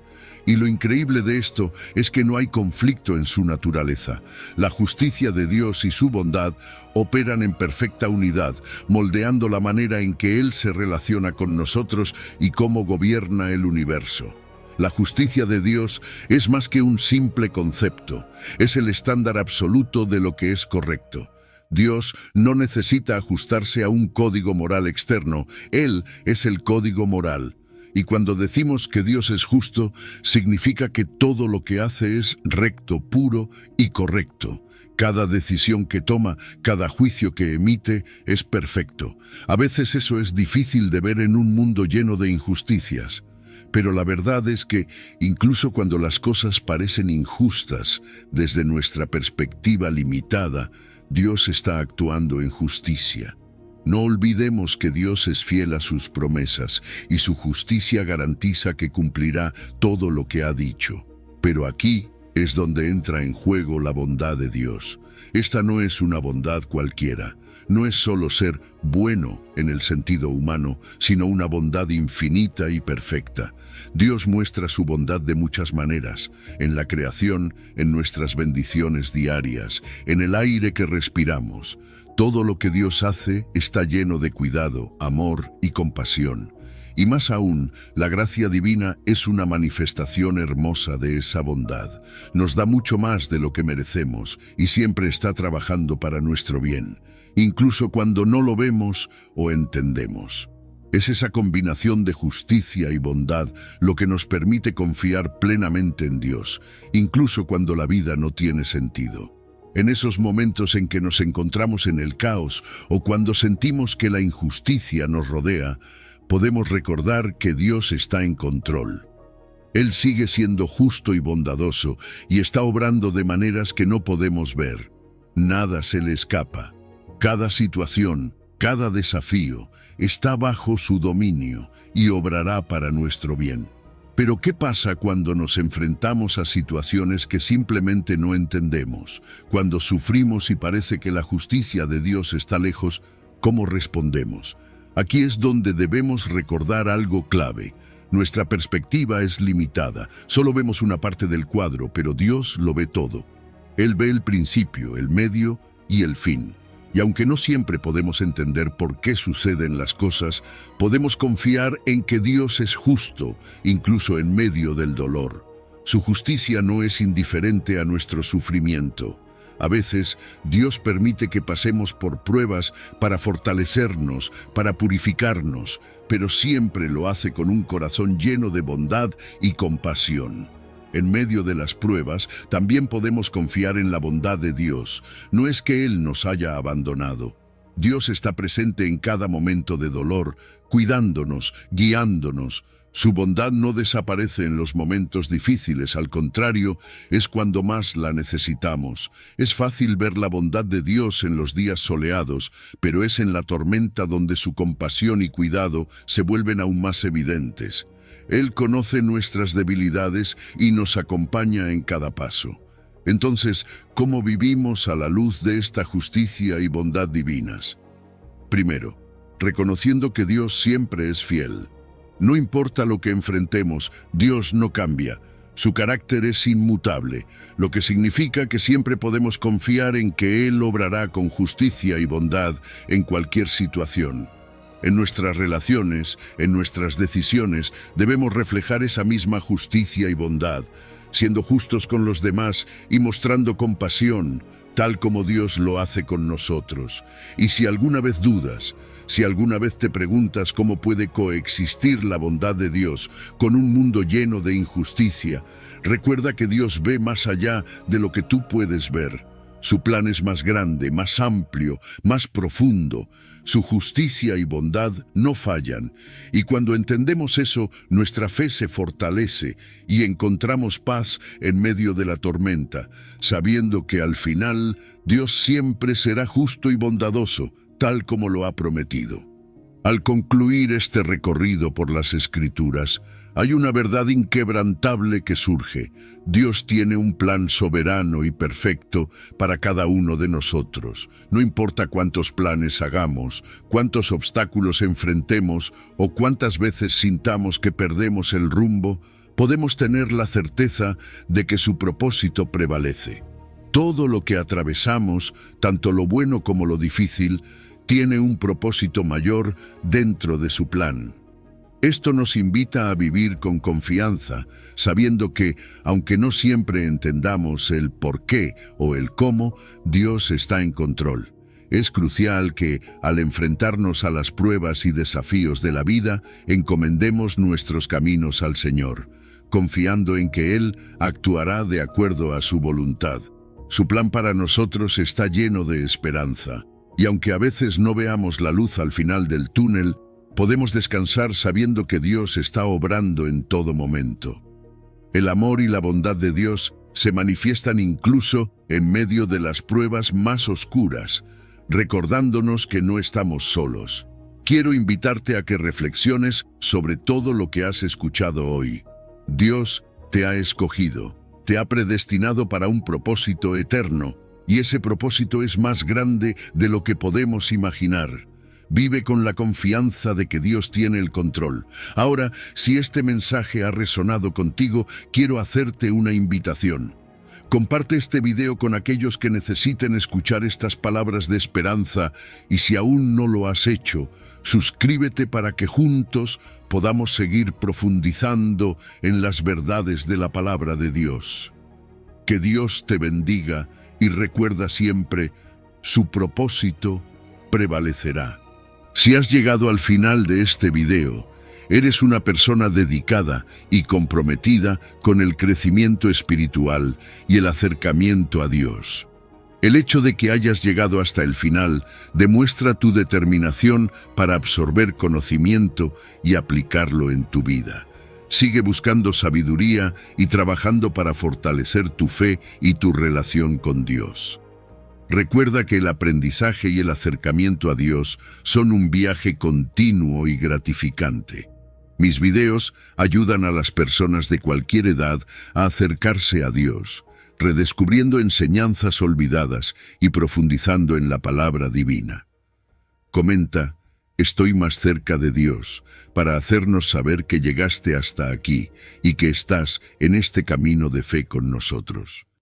Y lo increíble de esto es que no hay conflicto en su naturaleza. La justicia de Dios y su bondad operan en perfecta unidad, moldeando la manera en que Él se relaciona con nosotros y cómo gobierna el universo. La justicia de Dios es más que un simple concepto, es el estándar absoluto de lo que es correcto. Dios no necesita ajustarse a un código moral externo, Él es el código moral. Y cuando decimos que Dios es justo, significa que todo lo que hace es recto, puro y correcto. Cada decisión que toma, cada juicio que emite, es perfecto. A veces eso es difícil de ver en un mundo lleno de injusticias. Pero la verdad es que, incluso cuando las cosas parecen injustas, desde nuestra perspectiva limitada, Dios está actuando en justicia. No olvidemos que Dios es fiel a sus promesas y su justicia garantiza que cumplirá todo lo que ha dicho. Pero aquí es donde entra en juego la bondad de Dios. Esta no es una bondad cualquiera. No es solo ser bueno en el sentido humano, sino una bondad infinita y perfecta. Dios muestra su bondad de muchas maneras, en la creación, en nuestras bendiciones diarias, en el aire que respiramos. Todo lo que Dios hace está lleno de cuidado, amor y compasión. Y más aún, la gracia divina es una manifestación hermosa de esa bondad. Nos da mucho más de lo que merecemos y siempre está trabajando para nuestro bien, incluso cuando no lo vemos o entendemos. Es esa combinación de justicia y bondad lo que nos permite confiar plenamente en Dios, incluso cuando la vida no tiene sentido. En esos momentos en que nos encontramos en el caos o cuando sentimos que la injusticia nos rodea, podemos recordar que Dios está en control. Él sigue siendo justo y bondadoso y está obrando de maneras que no podemos ver. Nada se le escapa. Cada situación, cada desafío, está bajo su dominio y obrará para nuestro bien. Pero ¿qué pasa cuando nos enfrentamos a situaciones que simplemente no entendemos? Cuando sufrimos y parece que la justicia de Dios está lejos, ¿cómo respondemos? Aquí es donde debemos recordar algo clave. Nuestra perspectiva es limitada. Solo vemos una parte del cuadro, pero Dios lo ve todo. Él ve el principio, el medio y el fin. Y aunque no siempre podemos entender por qué suceden las cosas, podemos confiar en que Dios es justo, incluso en medio del dolor. Su justicia no es indiferente a nuestro sufrimiento. A veces, Dios permite que pasemos por pruebas para fortalecernos, para purificarnos, pero siempre lo hace con un corazón lleno de bondad y compasión. En medio de las pruebas, también podemos confiar en la bondad de Dios. No es que Él nos haya abandonado. Dios está presente en cada momento de dolor, cuidándonos, guiándonos. Su bondad no desaparece en los momentos difíciles, al contrario, es cuando más la necesitamos. Es fácil ver la bondad de Dios en los días soleados, pero es en la tormenta donde su compasión y cuidado se vuelven aún más evidentes. Él conoce nuestras debilidades y nos acompaña en cada paso. Entonces, ¿cómo vivimos a la luz de esta justicia y bondad divinas? Primero, reconociendo que Dios siempre es fiel. No importa lo que enfrentemos, Dios no cambia. Su carácter es inmutable, lo que significa que siempre podemos confiar en que Él obrará con justicia y bondad en cualquier situación. En nuestras relaciones, en nuestras decisiones, debemos reflejar esa misma justicia y bondad, siendo justos con los demás y mostrando compasión, tal como Dios lo hace con nosotros. Y si alguna vez dudas, si alguna vez te preguntas cómo puede coexistir la bondad de Dios con un mundo lleno de injusticia, recuerda que Dios ve más allá de lo que tú puedes ver. Su plan es más grande, más amplio, más profundo. Su justicia y bondad no fallan, y cuando entendemos eso, nuestra fe se fortalece y encontramos paz en medio de la tormenta, sabiendo que al final Dios siempre será justo y bondadoso, tal como lo ha prometido. Al concluir este recorrido por las Escrituras, Hay una verdad inquebrantable que surge. Dios tiene un plan soberano y perfecto para cada uno de nosotros. No importa cuántos planes hagamos, cuántos obstáculos enfrentemos o cuántas veces sintamos que perdemos el rumbo, podemos tener la certeza de que su propósito prevalece. Todo lo que atravesamos, tanto lo bueno como lo difícil, tiene un propósito mayor dentro de su plan. Esto nos invita a vivir con confianza, sabiendo que, aunque no siempre entendamos el por qué o el cómo, Dios está en control. Es crucial que, al enfrentarnos a las pruebas y desafíos de la vida, encomendemos nuestros caminos al Señor, confiando en que Él actuará de acuerdo a su voluntad. Su plan para nosotros está lleno de esperanza, y aunque a veces no veamos la luz al final del túnel, podemos descansar sabiendo que Dios está obrando en todo momento. El amor y la bondad de Dios se manifiestan incluso en medio de las pruebas más oscuras, recordándonos que no estamos solos. Quiero invitarte a que reflexiones sobre todo lo que has escuchado hoy. Dios te ha escogido, te ha predestinado para un propósito eterno, y ese propósito es más grande de lo que podemos imaginar. Vive con la confianza de que Dios tiene el control. Ahora, si este mensaje ha resonado contigo, quiero hacerte una invitación. Comparte este video con aquellos que necesiten escuchar estas palabras de esperanza, y si aún no lo has hecho, suscríbete para que juntos podamos seguir profundizando en las verdades de la palabra de Dios. Que Dios te bendiga y recuerda siempre, su propósito prevalecerá. Si has llegado al final de este video, eres una persona dedicada y comprometida con el crecimiento espiritual y el acercamiento a Dios. El hecho de que hayas llegado hasta el final demuestra tu determinación para absorber conocimiento y aplicarlo en tu vida. Sigue buscando sabiduría y trabajando para fortalecer tu fe y tu relación con Dios. Recuerda que el aprendizaje y el acercamiento a Dios son un viaje continuo y gratificante. Mis videos ayudan a las personas de cualquier edad a acercarse a Dios, redescubriendo enseñanzas olvidadas y profundizando en la palabra divina. Comenta, estoy más cerca de Dios, para hacernos saber que llegaste hasta aquí y que estás en este camino de fe con nosotros.